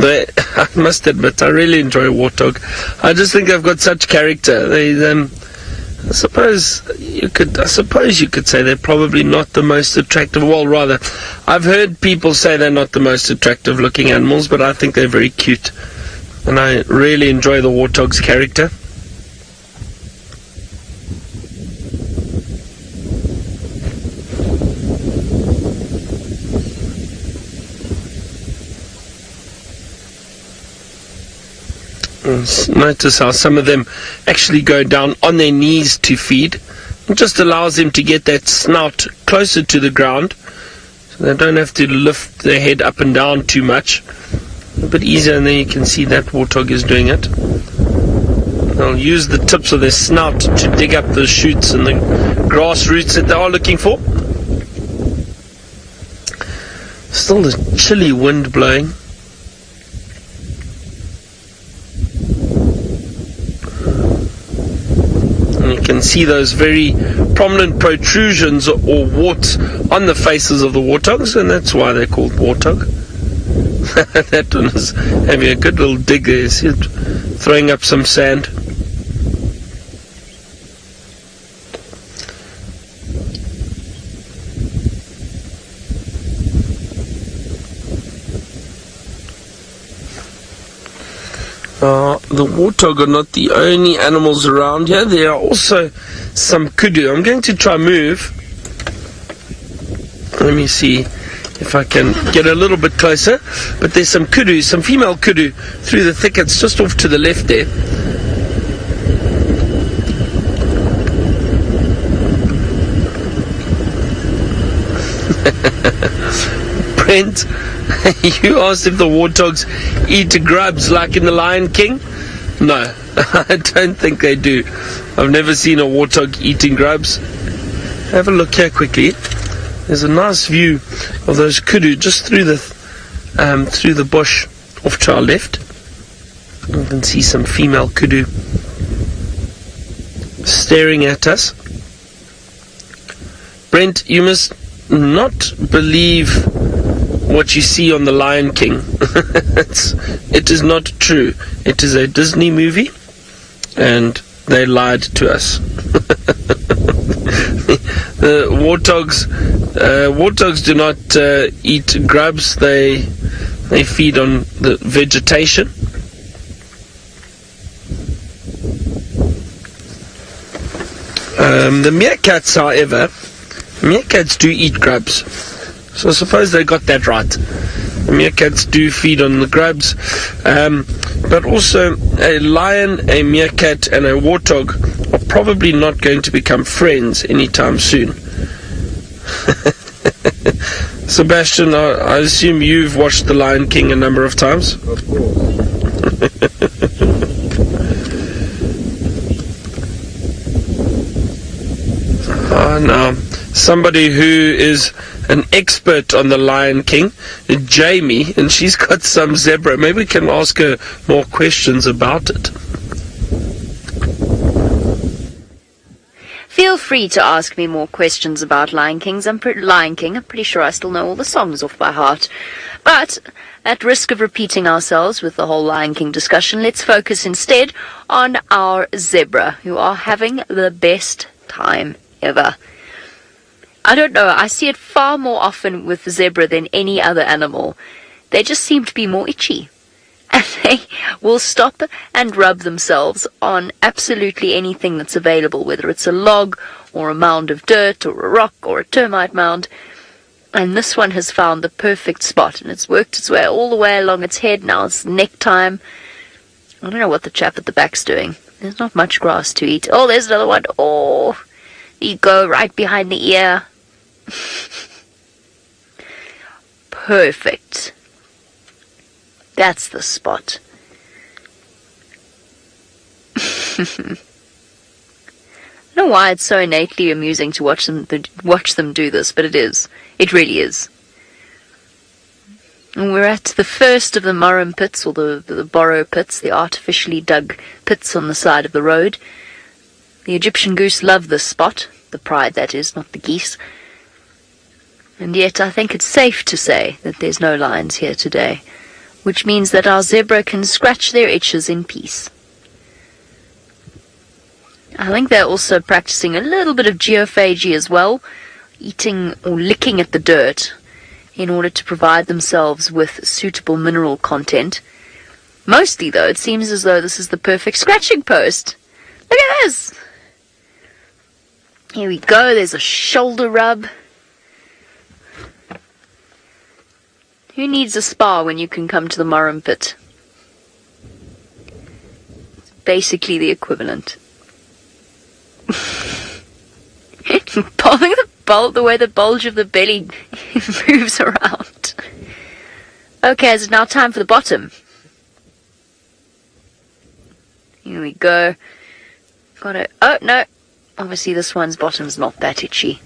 I must admit, I really enjoy a warthog. I just think they've got such character. I suppose you could say they're probably not the most attractive. Well, rather, I've heard people say they're not the most attractive looking animals, but I think they're very cute. And I really enjoy the warthog's character. Notice how some of them actually go down on their knees to feed. It just allows them to get that snout closer to the ground, so they don't have to lift their head up and down too much. A bit easier, and there you can see that warthog is doing it. They'll use the tips of their snout to dig up the shoots and the grass roots that they are looking for. Still the chilly wind blowing. And you can see those very prominent protrusions or warts on the faces of the warthogs, and that's why they're called warthog. That one is having a good little dig there. See it throwing up some sand. The warthog are not the only animals around here. There are also some kudu. I'm going to try move. Let me see if I can get a little bit closer. But there's some kudu, some female kudu through the thickets just off to the left there. Brent, you asked if the warthogs eat grubs like in the Lion King. No, I don't think they do. I've never seen a warthog eating grubs. Have a look here quickly. There's a nice view of those kudu just through the bush off to our left. You can see some female kudu staring at us. Brent, you must not believe what you see on the Lion King. It is not true. It is a Disney movie, and they lied to us. The warthogs do not eat grubs. They feed on the vegetation. The meerkats, however, meerkats do eat grubs. So I suppose they got that right. The meerkats do feed on the grubs, but also a lion, a meerkat, and a warthog are probably not going to become friends anytime soon. Sebastian, I assume you've watched The Lion King a number of times? Of course. Now, somebody who is an expert on The Lion King, Jamie, and she's got some zebra. Maybe we can ask her more questions about it. Feel free to ask me more questions about Lion King. I'm pretty sure I still know all the songs off by heart. But at risk of repeating ourselves with the whole Lion King discussion, let's focus instead on our zebra, who are having the best time ever. I don't know, I see it far more often with the zebra than any other animal. They just seem to be more itchy. And they will stop and rub themselves on absolutely anything that's available, whether it's a log or a mound of dirt or a rock or a termite mound. And this one has found the perfect spot, and it's worked its way all the way along its head. Now it's neck time. I don't know what the chap at the back's doing. There's not much grass to eat. Oh, there's another one. Oh, you go right behind the ear. Perfect. That's the spot. I don't know why it's so innately amusing to watch them do this, but it is. It really is. And we're at the first of the Murrum pits, or the borrow pits, the artificially dug pits on the side of the road. The Egyptian goose love this spot, the pride that is, not the geese. And yet I think it's safe to say that there's no lions here today, which means that our zebra can scratch their itches in peace. I think they're also practicing a little bit of geophagy as well, eating or licking at the dirt in order to provide themselves with suitable mineral content. Mostly, though, it seems as though this is the perfect scratching post. Look at this! Here we go, there's a shoulder rub. Who needs a spa when you can come to the Murrum pit? It's basically the equivalent. Pulling the way the bulge of the belly moves around. Okay, it's now time for the bottom. Here we go. Got it. Oh, no. Obviously this one's bottom's not that itchy.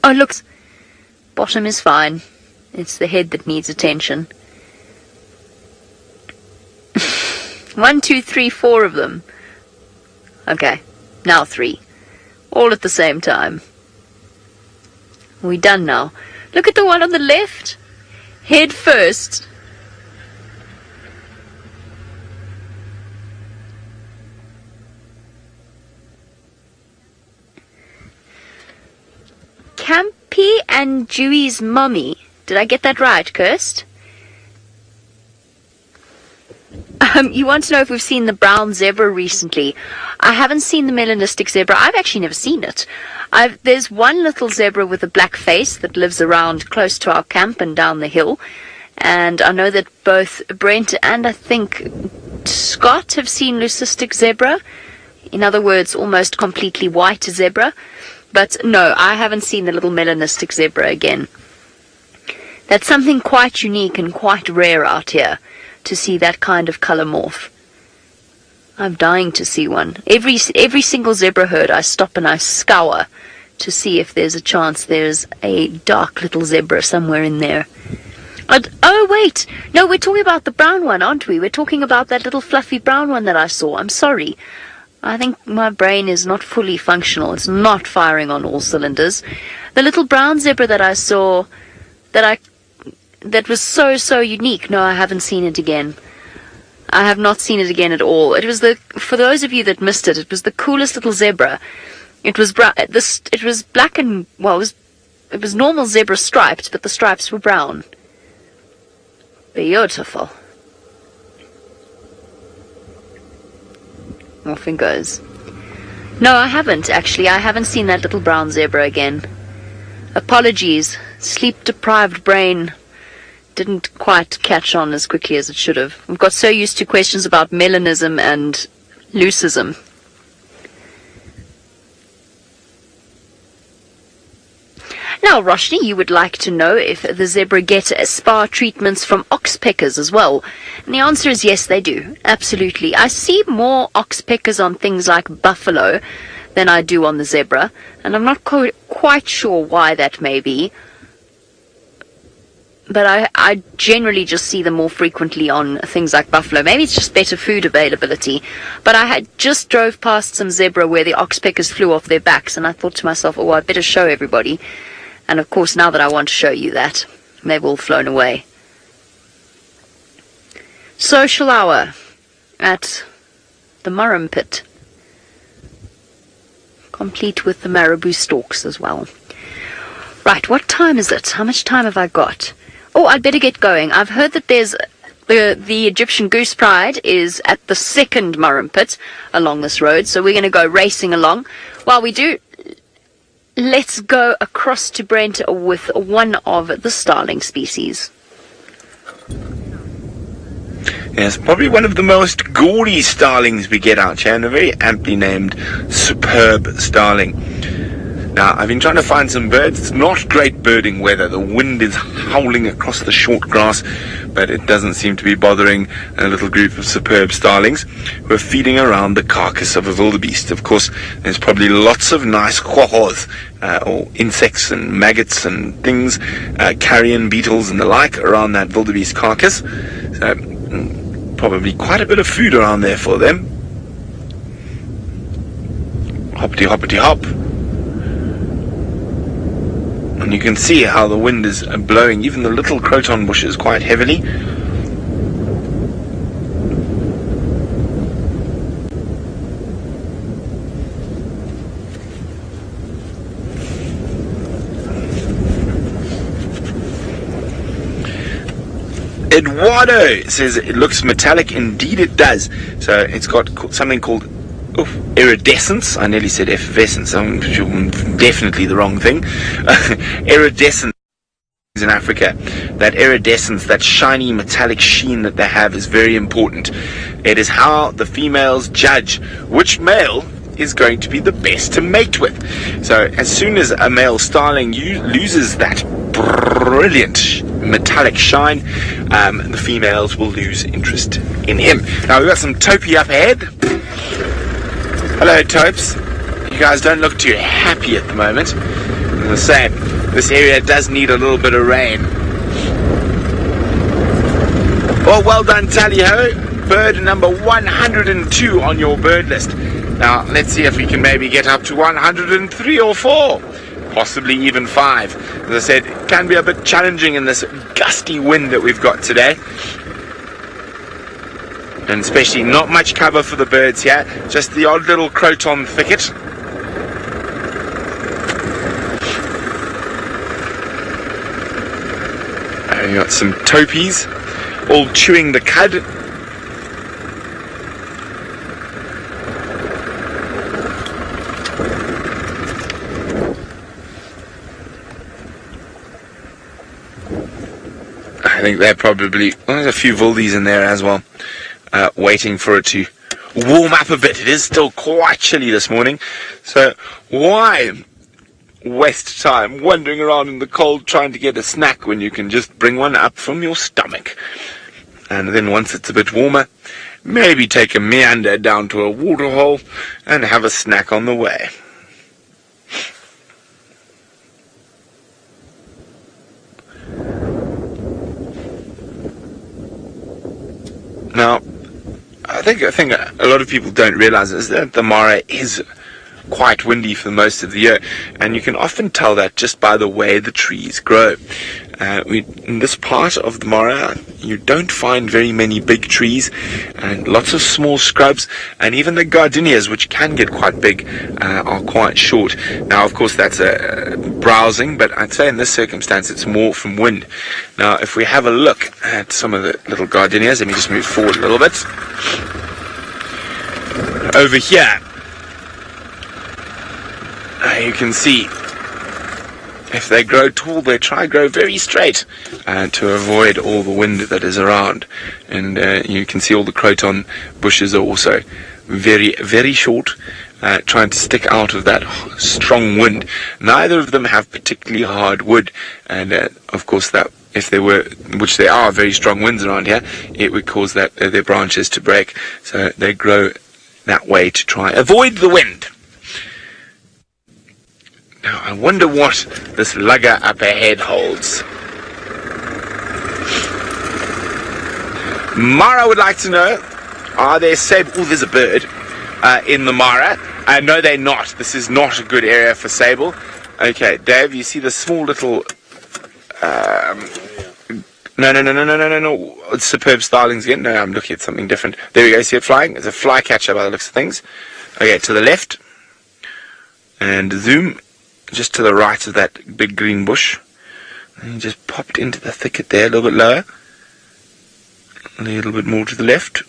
Oh, look. Bottom is fine. It's the head that needs attention. 1, 2, 3, 4 of them. Okay, now 3. All at the same time. Are we done now? Look at the one on the left. Head first. Campy and Dewey's mummy. Did I get that right, Kirst? You want to know if we've seen the brown zebra recently. I haven't seen the melanistic zebra. I've actually never seen it. There's one little zebra with a black face that lives around close to our camp and down the hill. And I know that both Brent and I think Scott have seen leucistic zebra. In other words, almost completely white zebra. But no, I haven't seen the little melanistic zebra again. That's something quite unique and quite rare out here, to see that kind of colour morph. I'm dying to see one. Every single zebra herd I stop and I scour to see if there's a chance there's a dark little zebra somewhere in there. Oh wait, no, we're talking about the brown one, aren't we? We're talking about that little fluffy brown one that I saw. I'm sorry. I think my brain is not fully functional. It's not firing on all cylinders. The little brown zebra that I saw, that was so unique. No, I haven't seen it again. I have not seen it again at all. It was for those of you that missed it, it was the coolest little zebra. It was brown. It was black and, well, it was normal zebra striped, but the stripes were brown. Beautiful. Off it goes. No, I haven't, actually. I haven't seen that little brown zebra again. Apologies. Sleep-deprived brain didn't quite catch on as quickly as it should have. We've got so used to questions about melanism and leucism. Now, Roshni, you would like to know if the zebra get spa treatments from oxpeckers as well. And the answer is yes, they do. Absolutely. I see more oxpeckers on things like buffalo than I do on the zebra. And I'm not quite sure why that may be. but I generally just see them more frequently on things like buffalo. Maybe it's just better food availability. But I had just drove past some zebra where the oxpeckers flew off their backs, and I thought to myself, oh, I'd better show everybody. And of course, now that I want to show you that, they've all flown away. Social hour at the Murrum Pit, complete with the marabou stalks as well. Right, what time is it? How much time have I got? Oh, I'd better get going. I've heard that there's the Egyptian Goose Pride is at the second Murrum Pit along this road, so we're going to go racing along. While we do, let's go across to Brent with one of the starling species. Yes, probably one of the most gaudy starlings we get out here, and a very aptly named superb starling. Now, I've been trying to find some birds. It's not great birding weather. The wind is howling across the short grass, but it doesn't seem to be bothering a little group of superb starlings who are feeding around the carcass of a wildebeest. Of course, there's probably lots of nice quahos, or insects and maggots and things, carrion beetles and the like around that wildebeest carcass. So, probably quite a bit of food around there for them. Hoppity hoppity hop. And you can see how the wind is blowing even the little croton bushes quite heavily. Eduardo says it looks metallic. Indeed it does. So it's got something called iridescence. I nearly said effervescence. I'm definitely the wrong thing. Iridescence in Africa. That iridescence, that shiny metallic sheen that they have is very important. It is how the females judge which male is going to be the best to mate with. So as soon as a male starling loses that brilliant metallic shine, the females will lose interest in him. Now we've got some topee up ahead. Hello topes. You guys don't look too happy at the moment. As I say, this area does need a little bit of rain. Well done, tally-ho. Bird number 102 on your bird list. Now, let's see if we can maybe get up to 103 or 4. Possibly even 5. As I said, it can be a bit challenging in this gusty wind that we've got today. And especially not much cover for the birds here. Just the odd little croton thicket. We've got some topies all chewing the cud. I think they're probably, well, there's a few wildies in there as well, waiting for it to warm up a bit. It is still quite chilly this morning, so why waste time wandering around in the cold trying to get a snack when you can just bring one up from your stomach? And then once it's a bit warmer, maybe take a meander down to a waterhole and have a snack on the way. Now, I think a lot of people don't realize is that the Mara is quite windy for most of the year, and you can often tell that just by the way the trees grow. In this part of the Mara, you don't find very many big trees, and lots of small scrubs, and even the gardenias, which can get quite big, are quite short. Now, of course, that's browsing, but I'd say in this circumstance it's more from wind. Now, if we have a look at some of the little gardenias, let me just move forward a little bit. Over here, you can see if they grow tall, they try to grow very straight to avoid all the wind that is around. And you can see all the croton bushes are also very, very short, trying to stick out of that strong wind. Neither of them have particularly hard wood, and of course that if there were, which there are very strong winds around here, it would cause that their branches to break. So they grow that way to try avoid the wind. Now, I wonder what this lugger up ahead holds. Mara would like to know, are there sable... Oh, there's a bird in the Mara. No, they're not. This is not a good area for sable. Okay, Dave, you see the small little... No. It's superb starlings again. No, I'm looking at something different. There we go, see it flying? It's a flycatcher by the looks of things. Okay, to the left. And zoom. Just to the right of that big green bush. And he just popped into the thicket there, a little bit lower. A little bit more to the left.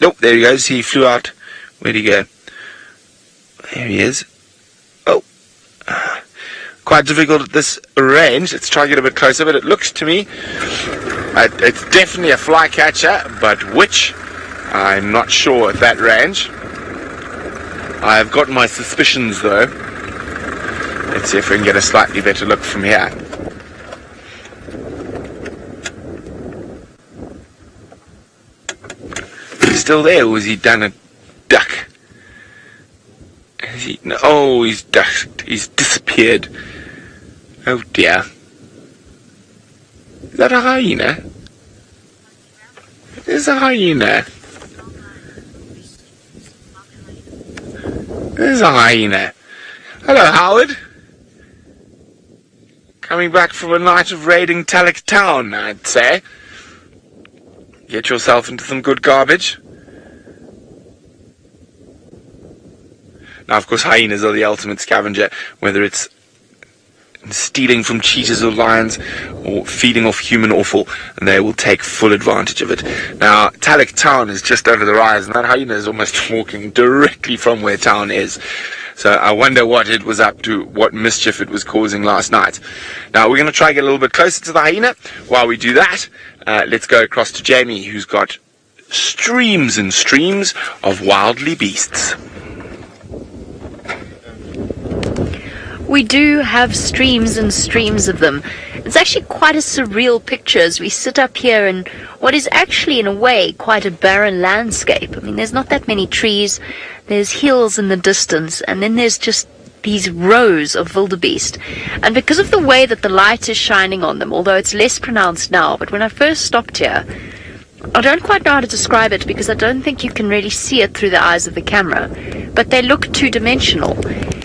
Nope, there he goes. He flew out. Where'd he go? There he is. Oh. Quite difficult at this range. Let's try and get a bit closer, but it looks to me it's definitely a flycatcher, but which? I'm not sure at that range. I've got my suspicions though. Let's see if we can get a slightly better look from here. Is he still there, or has he done a duck? Is he? No, oh, he's ducked. He's disappeared. Oh dear. Is that a hyena? There's a hyena. There's a hyena. Hello, Howard. Coming back from a night of raiding Talek Town, I'd say. Get yourself into some good garbage. Now, of course, hyenas are the ultimate scavenger, whether it's stealing from cheetahs or lions or feeding off human offal, and they will take full advantage of it. Now, Talek Town is just over the rise, and that hyena is almost walking directly from where town is. So I wonder what it was up to, what mischief it was causing last night. Now, we're going to try and get a little bit closer to the hyena. While we do that, let's go across to Jamie, who's got streams and streams of wildebeests. We do have streams and streams of them. It's actually quite a surreal picture as we sit up here in what is actually, in a way, quite a barren landscape. I mean, there's not that many trees, there's hills in the distance, and then there's just these rows of wildebeest. And because of the way that the light is shining on them, although it's less pronounced now, but when I first stopped here, I don't quite know how to describe it because I don't think you can really see it through the eyes of the camera, but they look two-dimensional.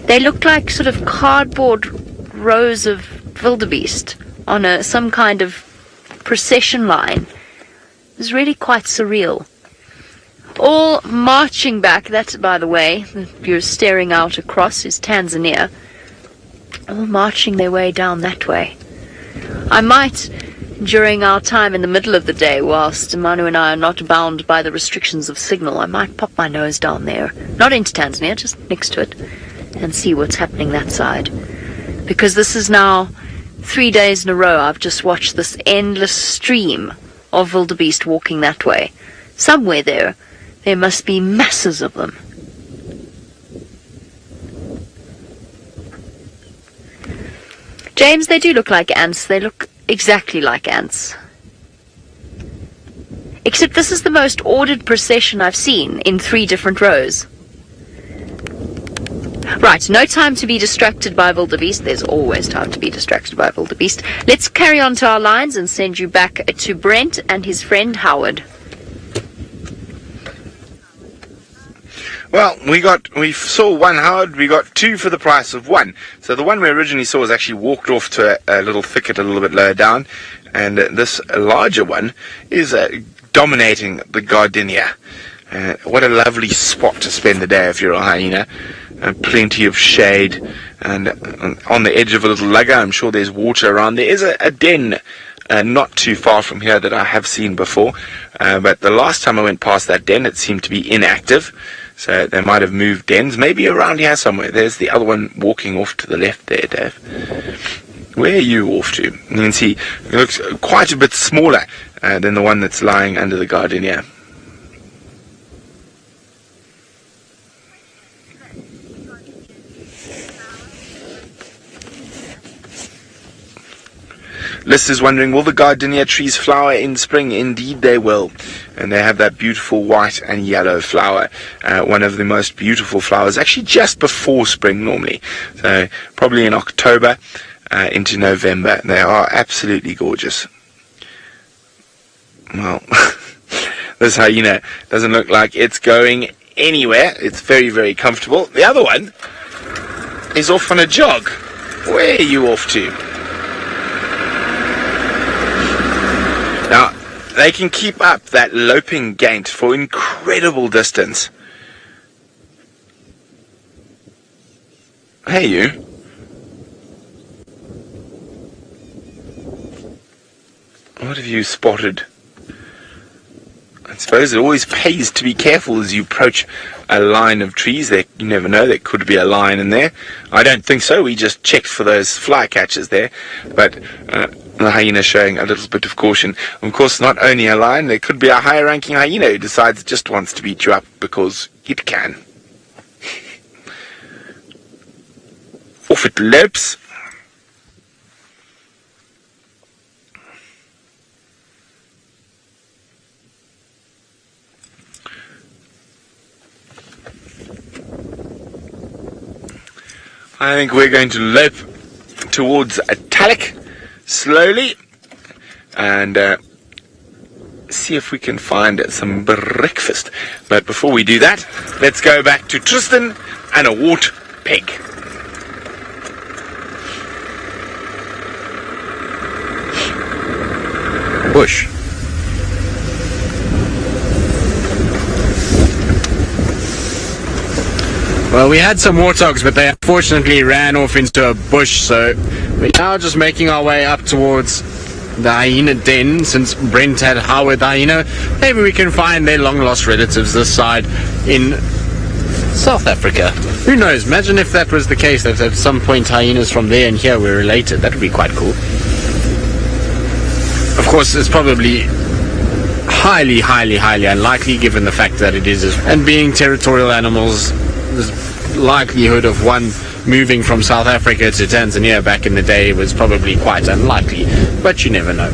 They look like sort of cardboard rows of wildebeest on some kind of procession line. It was really quite surreal. All marching back, that, by the way, you're staring out across, is Tanzania. All marching their way down that way. I might, during our time in the middle of the day, whilst Manu and I are not bound by the restrictions of signal, I might pop my nose down there. Not into Tanzania, just next to it, and see what's happening that side. Because this is now 3 days in a row I've just watched this endless stream of wildebeest walking that way. Somewhere there must be masses of them. James, they do look like ants. They look exactly like ants. Except this is the most ordered procession I've seen in 3 different rows. Right, no time to be distracted by wildebeest. There's always time to be distracted by wildebeest. Let's carry on to our lines and send you back to Brent and his friend Howard. Well, we saw one, Howard. We got 2 for the price of 1. So the one we originally saw was actually walked off to a little thicket a little bit lower down, and this larger one is dominating the gardenia. What a lovely spot to spend the day if you're a hyena. Plenty of shade, and on the edge of a little lugger. I'm sure there's water around. There is a den not too far from here that I have seen before, but the last time I went past that den it seemed to be inactive, so they might have moved dens, maybe around here somewhere. There's the other one walking off to the left there, Dave. Where are you off to? You can see it looks quite a bit smaller than the one that's lying under the gardenia. Liz is wondering, will the gardenia trees flower in spring? Indeed they will. And they have that beautiful white and yellow flower. One of the most beautiful flowers, actually just before spring normally. So probably in October into November. They are absolutely gorgeous. Well, This hyena doesn't look like it's going anywhere. It's very, very comfortable. The other one is off on a jog. Where are you off to? Now, they can keep up that loping gait for incredible distance. Hey, you. What have you spotted? I suppose it always pays to be careful as you approach a line of trees. There, you never know, there could be a lion in there. I don't think so. We just checked for those fly catchers there. But the hyena showing a little bit of caution. Of course, not only a lion, there could be a higher-ranking hyena who decides it just wants to beat you up because it can. Off it lopes. I think we're going to lope towards Talik slowly and see if we can find some breakfast. But before we do that, let's go back to Tristan and a wart pig. Bush. Well, we had some warthogs, but they unfortunately ran off into a bush, so we're now just making our way up towards the Hyena Den. Since Brent had Howard the hyena, maybe we can find their long-lost relatives this side in South Africa. Who knows? Imagine if that was the case, that at some point hyenas from there and here were related. That would be quite cool. Of course, it's probably highly unlikely given the fact that it is, and being territorial animals, the likelihood of one moving from South Africa to Tanzania back in the day was probably quite unlikely, but you never know.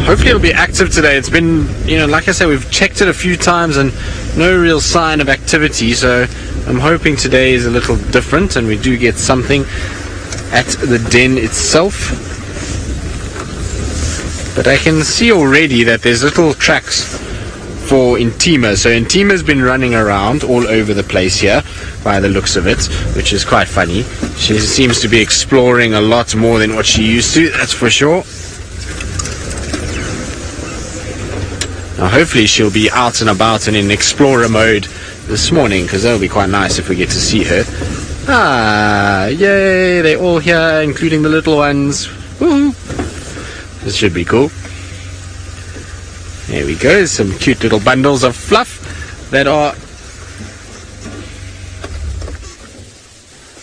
Hopefully it'll be active today. It's been, like I said, we've checked it a few times and no real sign of activity, so I'm hoping today is a little different and we do get something at the den itself. But I can see already that there's little tracks for Intima. So Intima's been running around all over the place here by the looks of it, which is quite funny. She seems to be exploring a lot more than what she used to, that's for sure. Now hopefully she'll be out and about and in explorer mode this morning, because that'll be quite nice if we get to see her. Ah, yay, they're all here, including the little ones. Woohoo! This should be cool. There we go, some cute little bundles of fluff that are...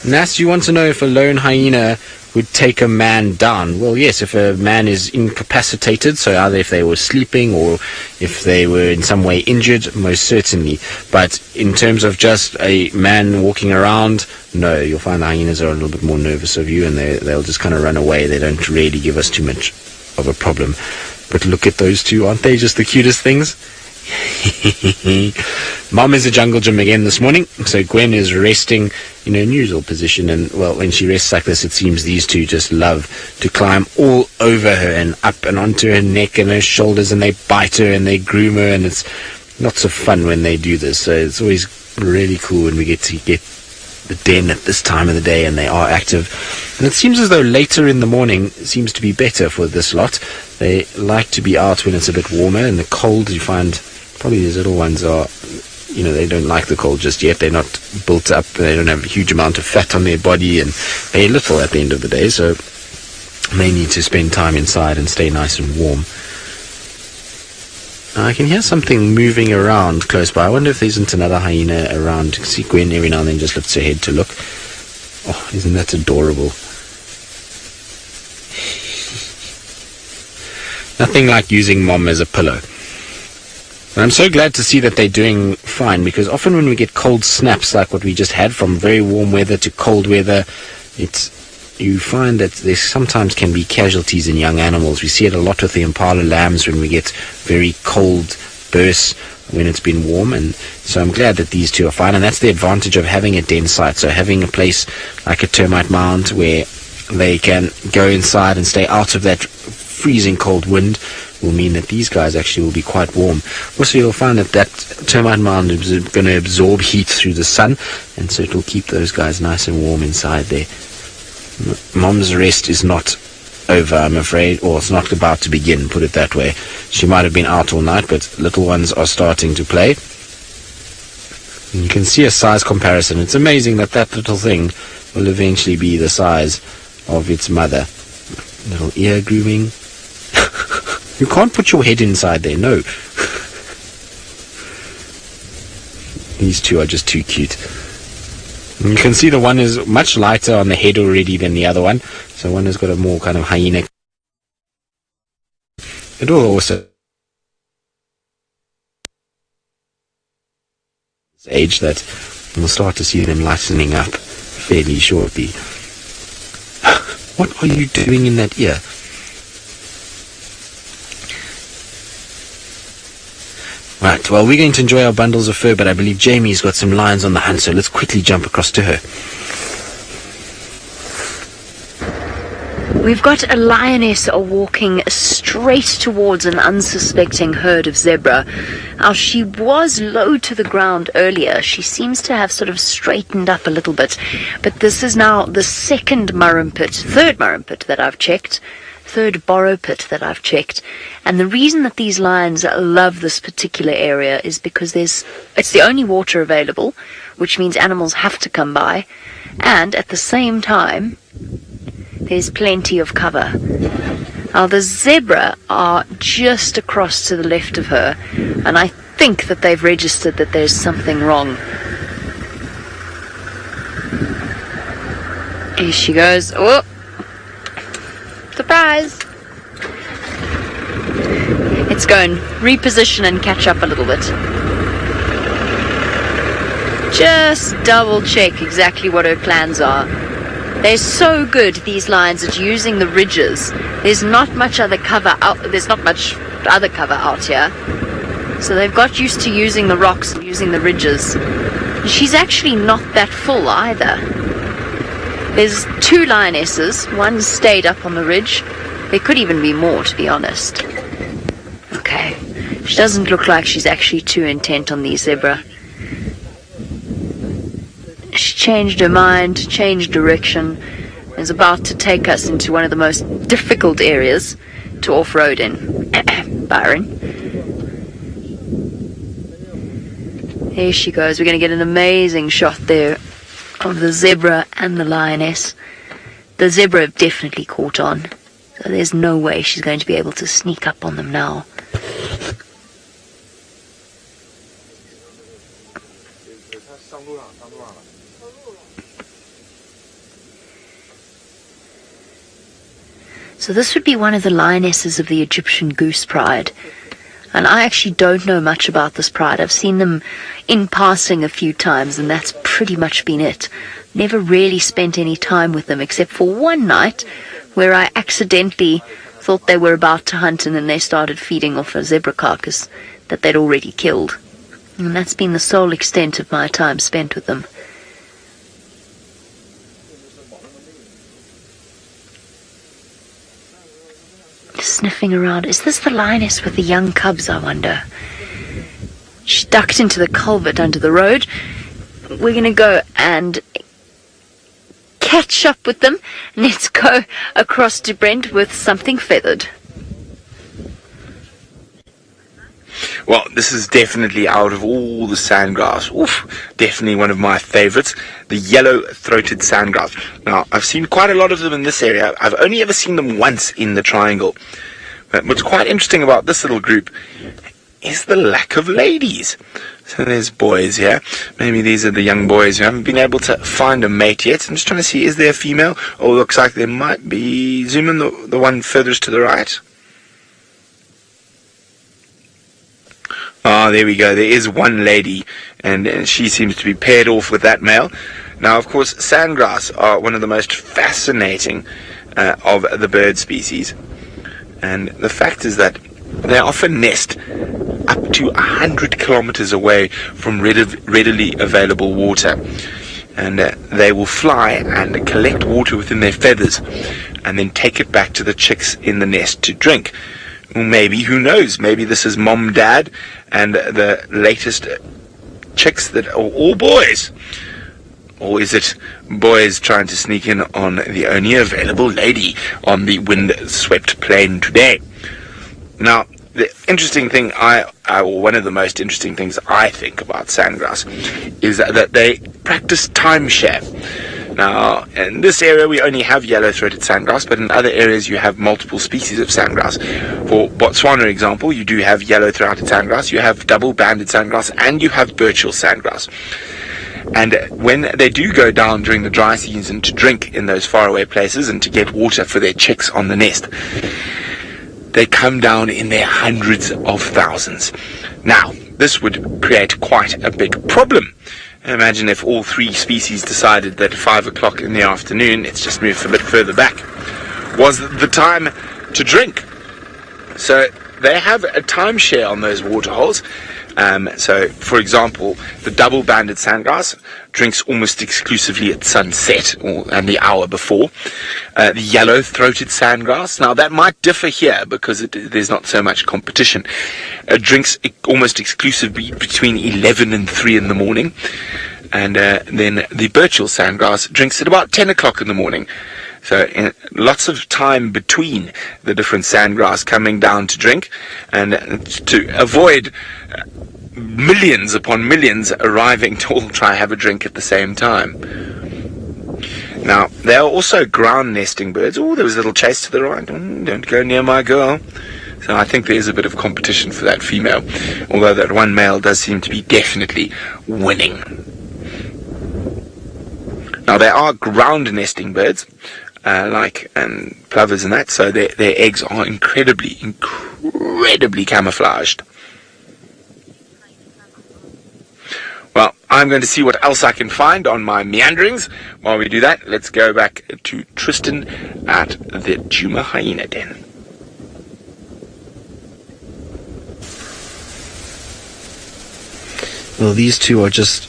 Nas, you want to know if a lone hyena would take a man down? Well, yes, if a man is incapacitated, so either if they were sleeping or if they were in some way injured, most certainly. But in terms of just a man walking around, no, you'll find the hyenas are a little bit more nervous of you and they'll just kind of run away. They don't really give us too much of a problem. But look at those two, aren't they just the cutest things? Mom is a jungle gym again this morning, so Gwen is resting in her usual position, and well, when she rests like this, it seems these two just love to climb all over her and up and onto her neck and her shoulders, and they bite her and they groom her, and it's lots of fun when they do this. So it's always really cool when we get to get the den at this time of the day and they are active. And it seems as though later in the morning seems to be better for this lot. They like to be out when it's a bit warmer. In the cold, you find probably these little ones are, they don't like the cold just yet. They're not built up, they don't have a huge amount of fat on their body, and they're little at the end of the day, so they need to spend time inside and stay nice and warm. I can hear something moving around close by. I wonder if there isn't another hyena around. You can see Gwen every now and then just lifts her head to look. Oh, isn't that adorable? Nothing like using Mom as a pillow. And I'm so glad to see that they're doing fine, because often when we get cold snaps like what we just had, from very warm weather to cold weather, you find that there sometimes can be casualties in young animals. We see it a lot with the impala lambs when we get very cold bursts when it's been warm, and so I'm glad that these two are fine. And that's the advantage of having a den site, so having a place like a termite mound where they can go inside and stay out of that freezing cold wind will mean that these guys actually will be quite warm. Also, you'll find that termite mound is going to absorb heat through the sun, and so it will keep those guys nice and warm inside there. Mom's rest is not over, I'm afraid, or it's not about to begin, put it that way. She might have been out all night, but little ones are starting to play. And you can see a size comparison. It's amazing that that little thing will eventually be the size of its mother. Little ear grooming. You can't put your head inside there, no. These two are just too cute. And you can see the one is much lighter on the head already than the other one. So one has got a more kind of hyena. It will also age that we'll start to see them lightening up fairly shortly. What are you doing in that ear? Right, well, we're going to enjoy our bundles of fur, but I believe Jamie's got some lions on the hunt, so let's quickly jump across to her. We've got a lioness walking straight towards an unsuspecting herd of zebra. Now, she was low to the ground earlier. She seems to have sort of straightened up a little bit. But this is now the third murrum pit that I've checked. Third borrow pit that I've checked. And the reason that these lions love this particular area is because it's the only water available, which means animals have to come by. And at the same time, there's plenty of cover. Now, the zebra are just across to the left of her, and I think that they've registered that there's something wrong. Here she goes. Oh! Surprise! Let's go and reposition and catch up a little bit. Just double check exactly what her plans are. They're so good, these lions, at using the ridges. There's not much other cover out. There's not much other cover out here. So they've got used to using the rocks and using the ridges. And she's actually not that full either. There's 2 lionesses. One stayed up on the ridge. There could even be more, to be honest. Okay. She doesn't look like she's actually too intent on these zebra. She changed her mind, changed direction, and is about to take us into one of the most difficult areas to off-road in. Byron. There she goes. We're going to get an amazing shot there of the zebra and the lioness. The zebra have definitely caught on, so there's no way she's going to be able to sneak up on them now. So this would be one of the lionesses of the Egyptian goose pride. And I actually don't know much about this pride. I've seen them in passing a few times, and that's pretty much been it. Never really spent any time with them, except for one night where I accidentally thought they were about to hunt, and then they started feeding off a zebra carcass that they'd already killed. And that's been the sole extent of my time spent with them. Sniffing around. Is this the lioness with the young cubs, I wonder? She's ducked into the culvert under the road. We're going to go and catch up with them. Let's go across to Brent with something feathered. Well, this is definitely out of all the sandgrouse. Oof, definitely one of my favorites, the yellow-throated sandgrouse. Now, I've seen quite a lot of them in this area. I've only ever seen them once in the triangle. But what's quite interesting about this little group is the lack of ladies. So there's boys here. Maybe these are the young boys who haven't been able to find a mate yet. I'm just trying to see, is there a female? Oh, looks like there might be. Zoom in the one furthest to the right. Ah, there we go. There is one lady, and she seems to be paired off with that male. Now, of course, sandgrouse are one of the most fascinating of the bird species. And the fact is that they often nest up to 100 kilometers away from readily available water. And they will fly and collect water within their feathers and then take it back to the chicks in the nest to drink. Or maybe, who knows, maybe this is mom, dad, and the latest chicks that are all boys. Or is it boys trying to sneak in on the only available lady on the wind-swept plain today? Now, the interesting thing, one of the most interesting things I think about sandgrouse is that they practice timeshare. Now, in this area we only have yellow-throated sandgrouse, but in other areas you have multiple species of sandgrouse. For Botswana, example, you do have yellow-throated sandgrouse, you have double-banded sandgrouse, and you have birch-hill sandgrouse. And when they do go down during the dry season to drink in those faraway places and to get water for their chicks on the nest, they come down in their hundreds of thousands. Now, this would create quite a big problem. Imagine if all three species decided that 5 o'clock in the afternoon, let's just move a bit further back, was the time to drink. So they have a timeshare on those waterholes. So, for example, the double-banded sandgrouse drinks almost exclusively at sunset and the hour before. The yellow-throated sandgrouse, now that might differ here because there's not so much competition, drinks almost exclusively between 11 and 3 in the morning. And then the birch-hill sandgrouse drinks at about 10 o'clock in the morning. So lots of time between the different sandgrouse coming down to drink, and to avoid millions upon millions arriving to all try have a drink at the same time. Now, there are also ground nesting birds. Oh, there was a little chase to the right. Don't go near my girl. So I think there is a bit of competition for that female, although that one male does seem to be definitely winning. Now, there are ground nesting birds, like plovers and that, so their eggs are incredibly camouflaged. Well, I'm going to see what else I can find on my meanderings. While we do that, let's go back to Tristan at the Djuma Hyena Den. Well, these two are just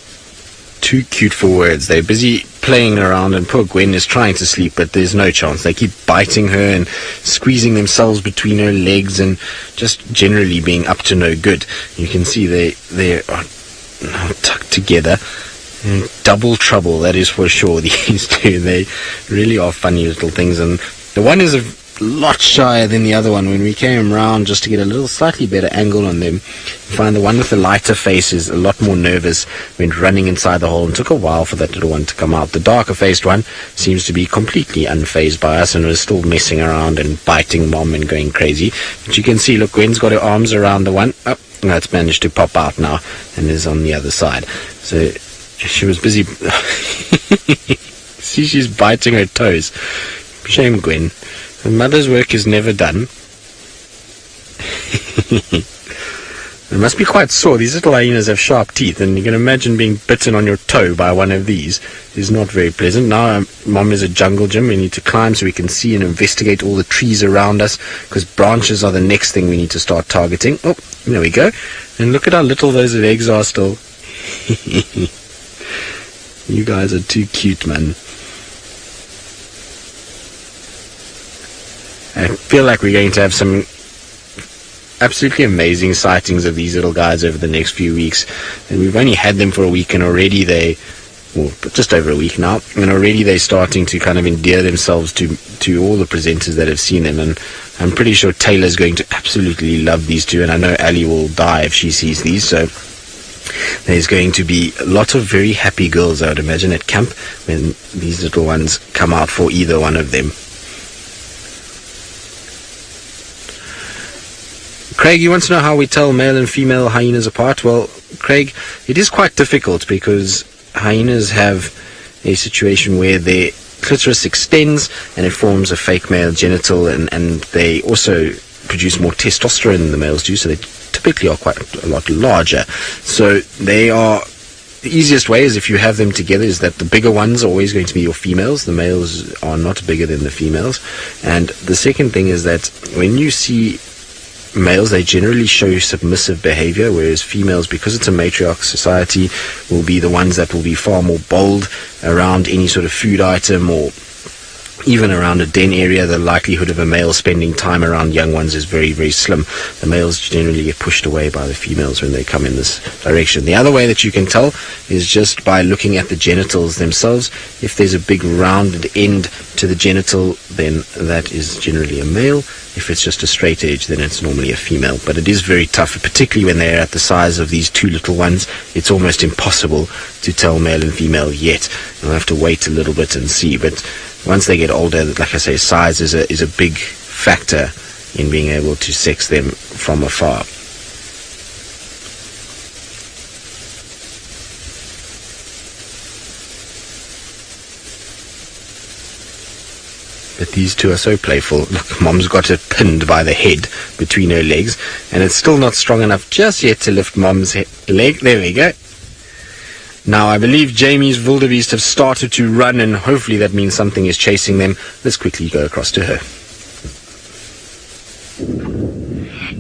too cute for words. They're busy playing around, and poor Gwen is trying to sleep, but there's no chance. They keep biting her and squeezing themselves between her legs and just generally being up to no good. You can see they are tucked together. Double trouble, that is for sure, these two. They really are funny little things, and the one is a lot shyer than the other one. When we came round just to get a little slightly better angle on them, you find the one with the lighter face is a lot more nervous, went running inside the hole, and took a while for that little one to come out. The darker faced one seems to be completely unfazed by us and was still messing around and biting mom and going crazy. But you can see, look, Gwen's got her arms around the one. Oh, no, it's managed to pop out now and is on the other side. So she was busy. See, she's biting her toes. Shame, Gwen. The mother's work is never done. It must be quite sore. These little hyenas have sharp teeth, and you can imagine being bitten on your toe by one of these is not very pleasant. Now, Mom is a jungle gym. We need to climb so we can see and investigate all the trees around us, because branches are the next thing we need to start targeting. Oh, there we go. And look at how little those legs are still. You guys are too cute, man. I feel like we're going to have some absolutely amazing sightings of these little guys over the next few weeks. And we've only had them for a week, and already just over a week now, and already they're starting to kind of endear themselves to all the presenters that have seen them. And I'm pretty sure Taylor's going to absolutely love these two, and I know Ali will die if she sees these. So there's going to be a lot of very happy girls, I would imagine, at camp when these little ones come out for either one of them. Craig, you want to know how we tell male and female hyenas apart? Well, Craig, it is quite difficult because hyenas have a situation where their clitoris extends and it forms a fake male genital, and they also produce more testosterone than the males do, so they typically are quite a lot larger. So they are... The easiest way is if you have them together is that the bigger ones are always going to be your females. The males are not bigger than the females. And the second thing is that when you see males, they generally show submissive behavior, whereas females, because it's a matriarch society, will be the ones that will be far more bold around any sort of food item or Even around a den area, the likelihood of a male spending time around young ones is very, very slim. The males generally get pushed away by the females when they come in this direction. The other way that you can tell is just by looking at the genitals themselves. If there's a big rounded end to the genital, then that is generally a male. If it's just a straight edge, then it's normally a female. But it is very tough, particularly when they're at the size of these two little ones. It's almost impossible to tell male and female yet. You'll have to wait a little bit and see. But once they get older, like I say, size is a big factor in being able to sex them from afar. But these two are so playful. Look, Mom's got it pinned by the head between her legs, and it's still not strong enough just yet to lift Mom's leg. There we go. Now, I believe Jamie's wildebeest have started to run, and hopefully that means something is chasing them. Let's quickly go across to her.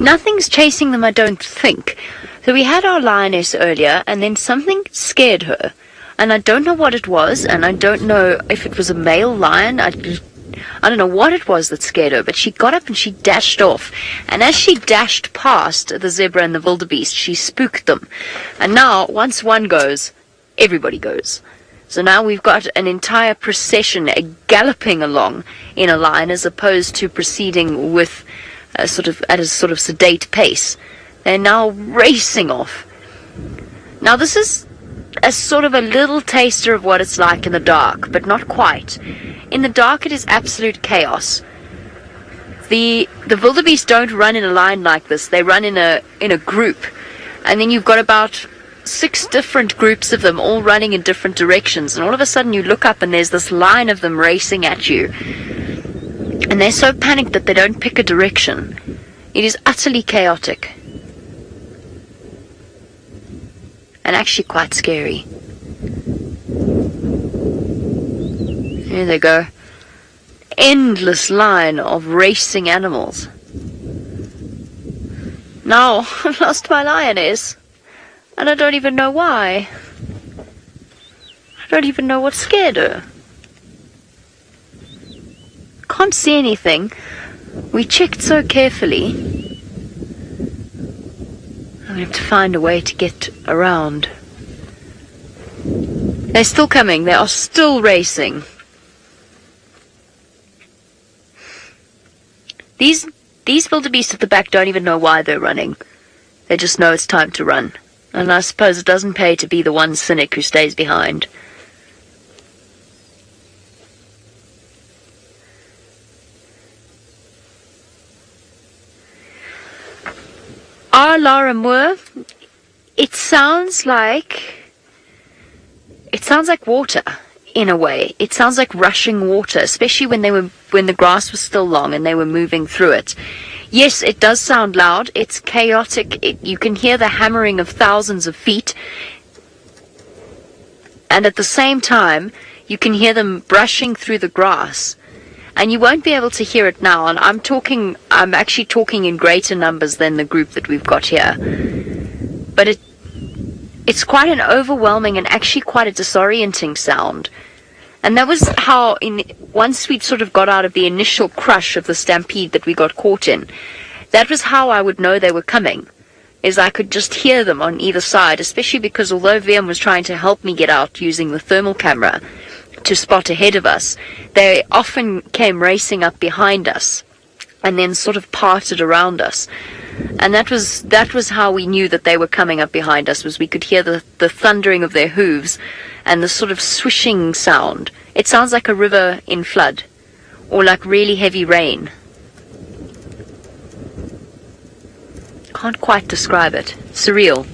Nothing's chasing them, I don't think. So we had our lioness earlier, and then something scared her. And I don't know what it was, and I don't know if it was a male lion. I don't know what it was that scared her, but she got up and she dashed off. And as she dashed past the zebra and the wildebeest, she spooked them. And now, once one goes, everybody goes. So now we've got an entire procession galloping along in a line, as opposed to proceeding with at a sort of sedate pace. They're now racing off. Now this is a sort of a little taster of what it's like in the dark, but not quite. In the dark, it is absolute chaos. The wildebeest don't run in a line like this. They run in a group, and then you've got about 6 different groups of them all running in different directions, and all of a sudden you look up and there's this line of them racing at you, and they're so panicked that they don't pick a direction. It is utterly chaotic and actually quite scary. Here they go. Endless line of racing animals. Now I've lost my lioness, and I don't even know why. I don't even know what scared her. Can't see anything. We checked so carefully. I'm going to have to find a way to get around. They're still coming. They are still racing. These wildebeest at the back don't even know why they're running. They just know it's time to run. And I suppose it doesn't pay to be the one cynic who stays behind. Our Lara Moore, it sounds like water in a way. It sounds like rushing water, especially when the grass was still long and they were moving through it. Yes, it does sound loud. It's chaotic. You can hear the hammering of thousands of feet. And at the same time, you can hear them brushing through the grass. And you won't be able to hear it now. And I'm actually talking in greater numbers than the group that we've got here. But it's quite an overwhelming and actually quite a disorienting sound. And that was how, once we'd sort of got out of the initial crush of the stampede that we got caught in, that was how I would know they were coming, is I could just hear them on either side, especially because although VM was trying to help me get out using the thermal camera to spot ahead of us, they often came racing up behind us and then sort of parted around us. And that was how we knew that they were coming up behind us, was we could hear the thundering of their hooves and the sort of swishing sound. It sounds like a river in flood, or like really heavy rain. Can't quite describe it. Surreal.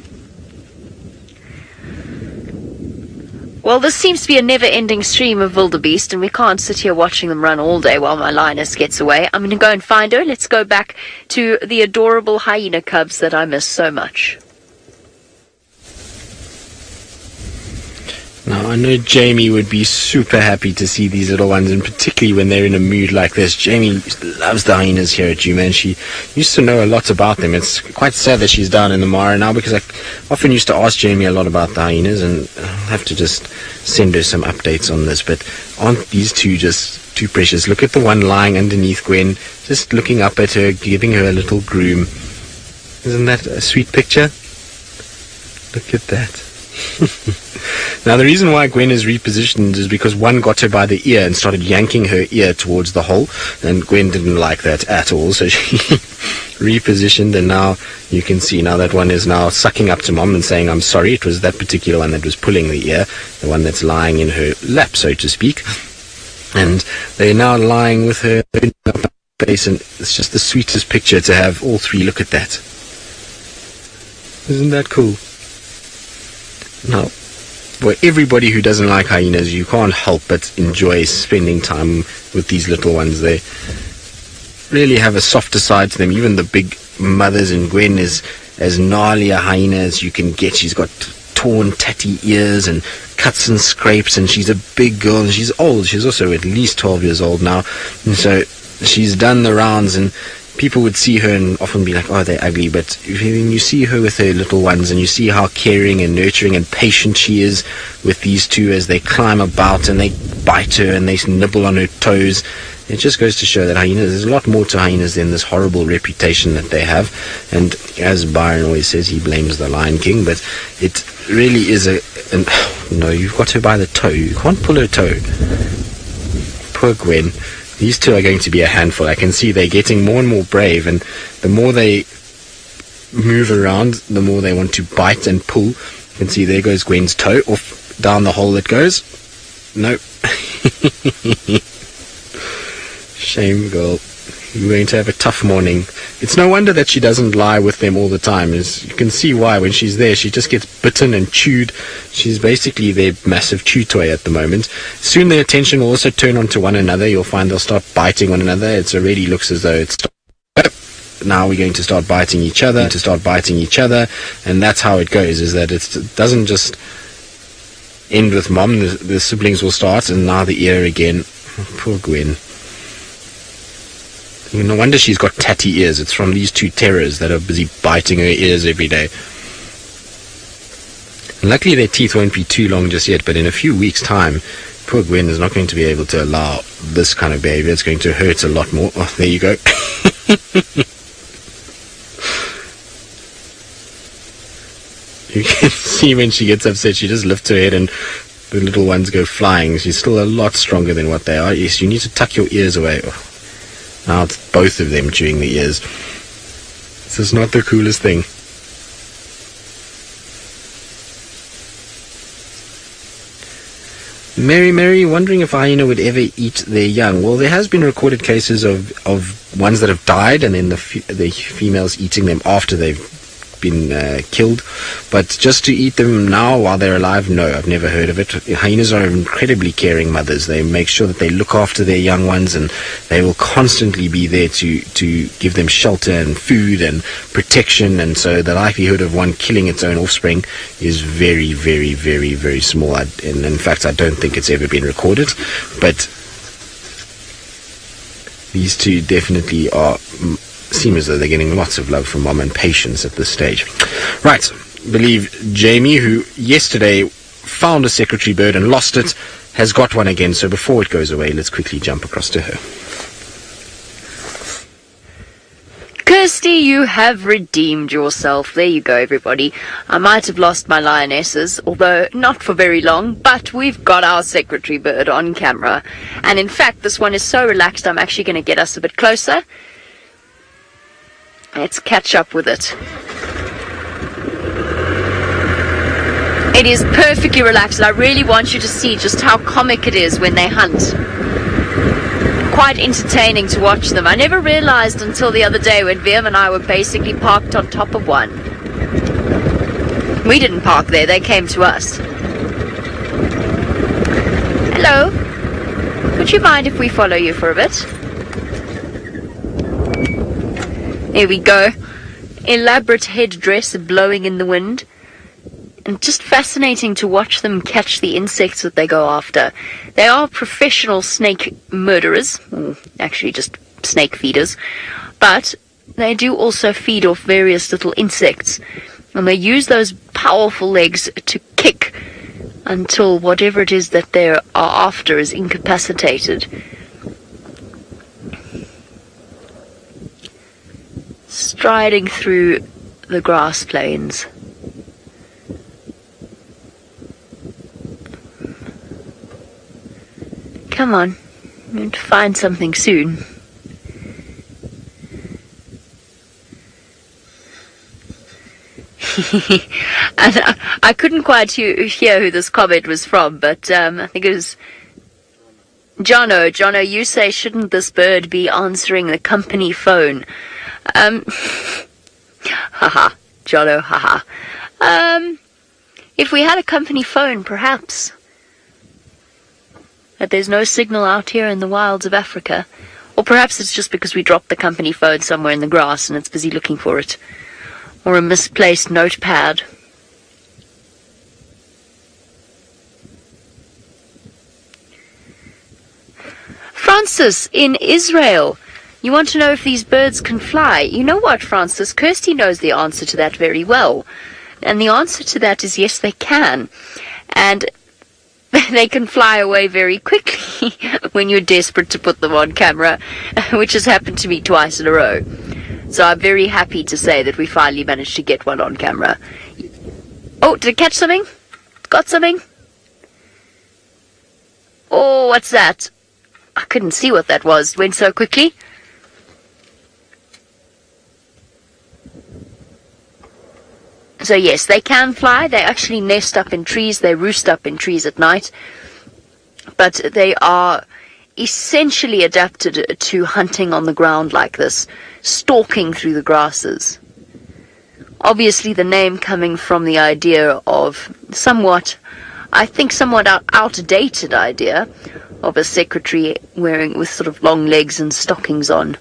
Well, this seems to be a never-ending stream of wildebeest, and we can't sit here watching them run all day while my lioness gets away. I'm going to go and find her. Let's go back to the adorable hyena cubs that I miss so much. Now, I know Jamie would be super happy to see these little ones, and particularly when they're in a mood like this. Jamie loves the hyenas here at Djuma, and she used to know a lot about them. It's quite sad that she's down in the Mara now, because I often used to ask Jamie a lot about the hyenas, and I'll have to just send her some updates on this. But aren't these two just too precious? Look at the one lying underneath Gwen, just looking up at her, giving her a little groom. Isn't that a sweet picture? Look at that. Now, the reason why Gwen is repositioned is because one got her by the ear and started yanking her ear towards the hole, and Gwen didn't like that at all, so she repositioned, and now you can see now that one is now sucking up to Mom and saying, I'm sorry. It was that particular one that was pulling the ear, the one that's lying in her lap, so to speak, and they're now lying with her face, and it's just the sweetest picture to have all three. Look at that. Isn't that cool? Now, for everybody who doesn't like hyenas, you can't help but enjoy spending time with these little ones. They really have a softer side to them. Even the big mothers, and Gwen is as gnarly a hyena as you can get. She's got torn, tatty ears and cuts and scrapes, and she's a big girl, and she's old. She's also at least 12 years old now, and so she's done the rounds, and people would see her and often be like, oh, they're ugly, but when you see her with her little ones, and you see how caring and nurturing and patient she is with these two as they climb about and they bite her and they nibble on her toes, it just goes to show that hyenas, there's a lot more to hyenas than this horrible reputation that they have. And as Byron always says, he blames the Lion King, but it really is no, you've got her by the toe. You can't pull her toe. Poor Gwen. These two are going to be a handful. I can see they're getting more and more brave, and the more they move around, the more they want to bite and pull. You can see there goes Gwen's toe, off down the hole it goes. Nope. Shame, girl. You're going to have a tough morning. It's no wonder that she doesn't lie with them all the time. As you can see why. When she's there, she just gets bitten and chewed. She's basically their massive chew toy at the moment. Soon their attention will also turn onto one another. You'll find they'll start biting one another. It already looks as though it's... Now we're going to start biting each other, and that's how it goes, is that it doesn't just end with Mom. The siblings will start, and now the ear again. Poor Gwen. No wonder she's got tatty ears. It's from these two terrors that are busy biting her ears every day. And luckily their teeth won't be too long just yet, but in a few weeks' time, poor Gwen is not going to be able to allow this kind of behavior. It's going to hurt a lot more. Oh, there you go. You can see when she gets upset, she just lifts her head and the little ones go flying. She's still a lot stronger than what they are. Yes, you need to tuck your ears away. Oh. Now it's both of them chewing the ears. This is not the coolest thing. Mary, wondering if a hyena would ever eat their young. Well, there has been recorded cases of ones that have died, and then the females eating them after they've been killed. But just to eat them now while they're alive, no, I've never heard of it. Hyenas are incredibly caring mothers. They make sure that they look after their young ones, and they will constantly be there to give them shelter and food and protection, and so the likelihood of one killing its own offspring is very, very, very, very small. And in fact, I don't think it's ever been recorded, but these two definitely seem as though they're getting lots of love from Mom and patience at this stage. Right, believe Jamie, who yesterday found a secretary bird and lost it, has got one again. So before it goes away, let's quickly jump across to her. Kirsty, you have redeemed yourself. There you go, everybody. I might have lost my lionesses, although not for very long, but we've got our secretary bird on camera. And in fact, this one is so relaxed, I'm actually going to get us a bit closer. Let's catch up with it. It is perfectly relaxed, and I really want you to see just how comic it is when they hunt. Quite entertaining to watch them. I never realized until the other day when Viam and I were basically parked on top of one. We didn't park there, they came to us. Hello. Would you mind if we follow you for a bit? Here we go. Elaborate headdress blowing in the wind. and just fascinating to watch them catch the insects that they go after. They are professional snake murderers, or actually just snake feeders, but they do also feed off various little insects, and they use those powerful legs to kick until whatever it is that they are after is incapacitated. Striding through the grass plains. Come on, I'm going to find something soon. And I couldn't quite hear who this comment was from, but I think it was Jono. Jono, you say, shouldn't this bird be answering the company phone? Haha, Jono, haha. If we had a company phone, perhaps. But there's no signal out here in the wilds of Africa. Or perhaps it's just because we dropped the company phone somewhere in the grass and it's busy looking for it. Or a misplaced notepad. Francis, in Israel, you want to know if these birds can fly. You know what, Francis? Kirsty knows the answer to that very well. And the answer to that is yes, they can. And they can fly away very quickly when you're desperate to put them on camera, which has happened to me twice in a row. So I'm very happy to say that we finally managed to get one on camera. Oh, did it catch something? Got something? Oh, what's that? I couldn't see what that was. It went so quickly. So yes, they can fly. They actually nest up in trees. They roost up in trees at night. But they are essentially adapted to hunting on the ground like this, stalking through the grasses. Obviously the name coming from the idea of somewhat outdated idea of a secretary with sort of long legs and stockings on.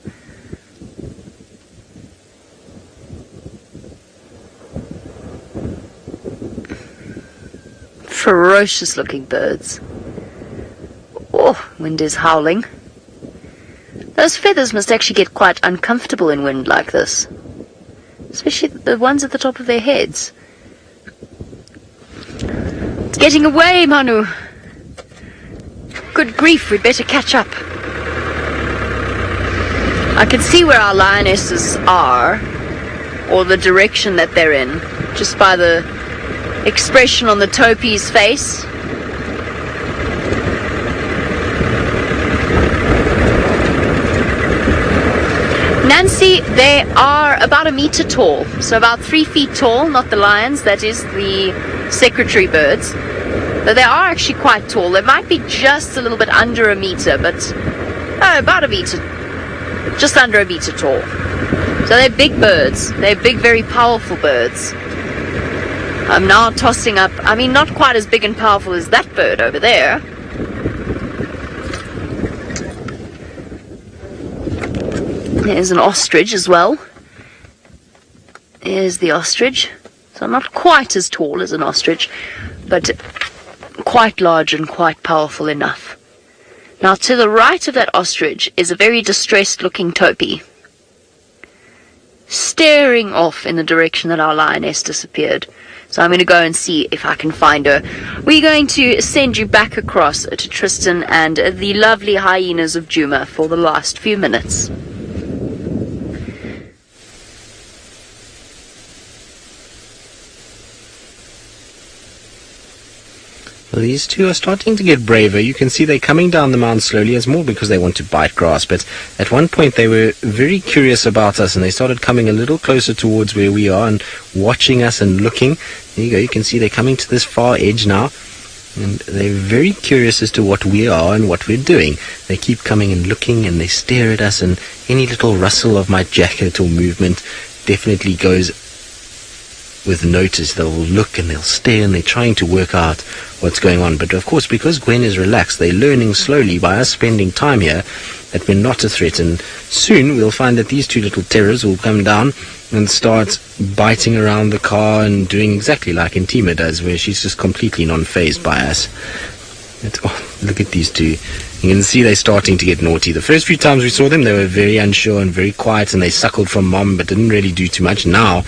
Ferocious looking birds. Oh, wind is howling. Those feathers must actually get quite uncomfortable in wind like this. Especially the ones at the top of their heads. It's getting away, Manu. Good grief, we'd better catch up. I can see where our lionesses are, or the direction that they're in, just by the expression on the topi's face. Nancy, they are about 1 meter tall, so about 3 feet tall, not the lions, that is the secretary birds. But they are actually quite tall. They might be just a little bit under 1 meter, but about 1 meter, just under 1 meter tall. So they're big birds. They're big, very powerful birds. I'm now tossing up, I mean, not quite as big and powerful as that bird over there. There's an ostrich as well. There's the ostrich. So not quite as tall as an ostrich, but quite large and quite powerful enough. Now to the right of that ostrich is a very distressed looking topi, staring off in the direction that our lioness disappeared. So I'm going to go and see if I can find her. We're going to send you back across to Tristan and the lovely hyenas of Djuma for the last few minutes. Well, these two are starting to get braver. You can see they're coming down the mound slowly. It's more because they want to bite grass. But at one point they were very curious about us, and they started coming a little closer towards where we are and watching us and looking. There you go. You can see they're coming to this far edge now. And they're very curious as to what we are and what we're doing. They keep coming and looking, and they stare at us, and any little rustle of my jacket or movement definitely goes with notice. They'll look and they'll stare and they're trying to work out what's going on. But of course, because Gwen is relaxed, they're learning slowly by us spending time here that we're not a threat. And soon we'll find that these two little terrors will come down and start biting around the car and doing exactly like Intima does, where she's just completely non-fazed by us. Look at these two. You can see they're starting to get naughty. The first few times we saw them, they were very unsure and very quiet, and they suckled from mom but didn't really do too much. Now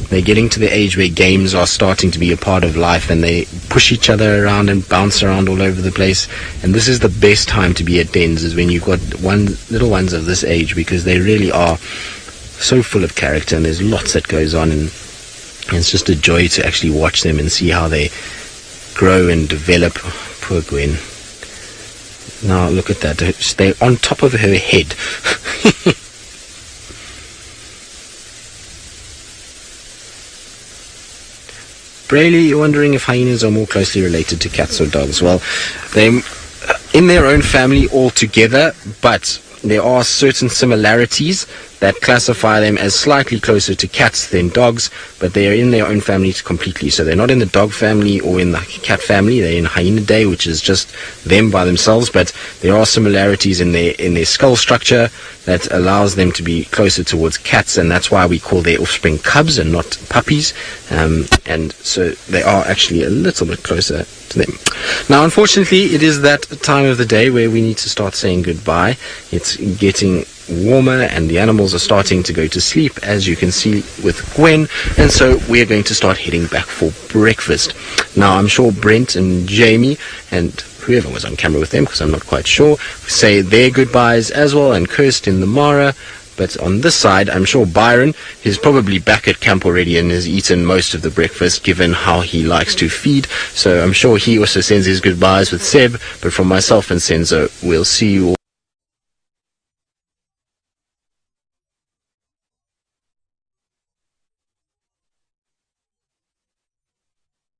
they're getting to the age where games are starting to be a part of life, and they push each other around and bounce around all over the place. And this is the best time to be at dens, is when you've got little ones of this age, because they really are so full of character, and there's lots that goes on, and it's just a joy to actually watch them and see how they grow and develop. Poor Gwen. Now look at that. They're on top of her head. Brayley, you're wondering if hyenas are more closely related to cats or dogs. Well, they're in their own family altogether, but there are certain similarities that classify them as slightly closer to cats than dogs, but they are in their own family completely. So they're not in the dog family or in the cat family. They're in Hyena Den, which is just them by themselves, but there are similarities in their skull structure that allows them to be closer towards cats, and that's why we call their offspring cubs and not puppies. And so they are actually a little bit closer to them. Now, unfortunately, it is that time of the day where we need to start saying goodbye. It's getting warmer and the animals are starting to go to sleep, as you can see with Gwen, and so we're going to start heading back for breakfast. Now, I'm sure Brent and Jamie and whoever was on camera with them, because I'm not quite sure, say their goodbyes as well, and Kirsten the Mara. But on this side, I'm sure Byron is probably back at camp already and has eaten most of the breakfast, given how he likes to feed. So I'm sure he also sends his goodbyes with Seb. But from myself and Senzo, we'll see you all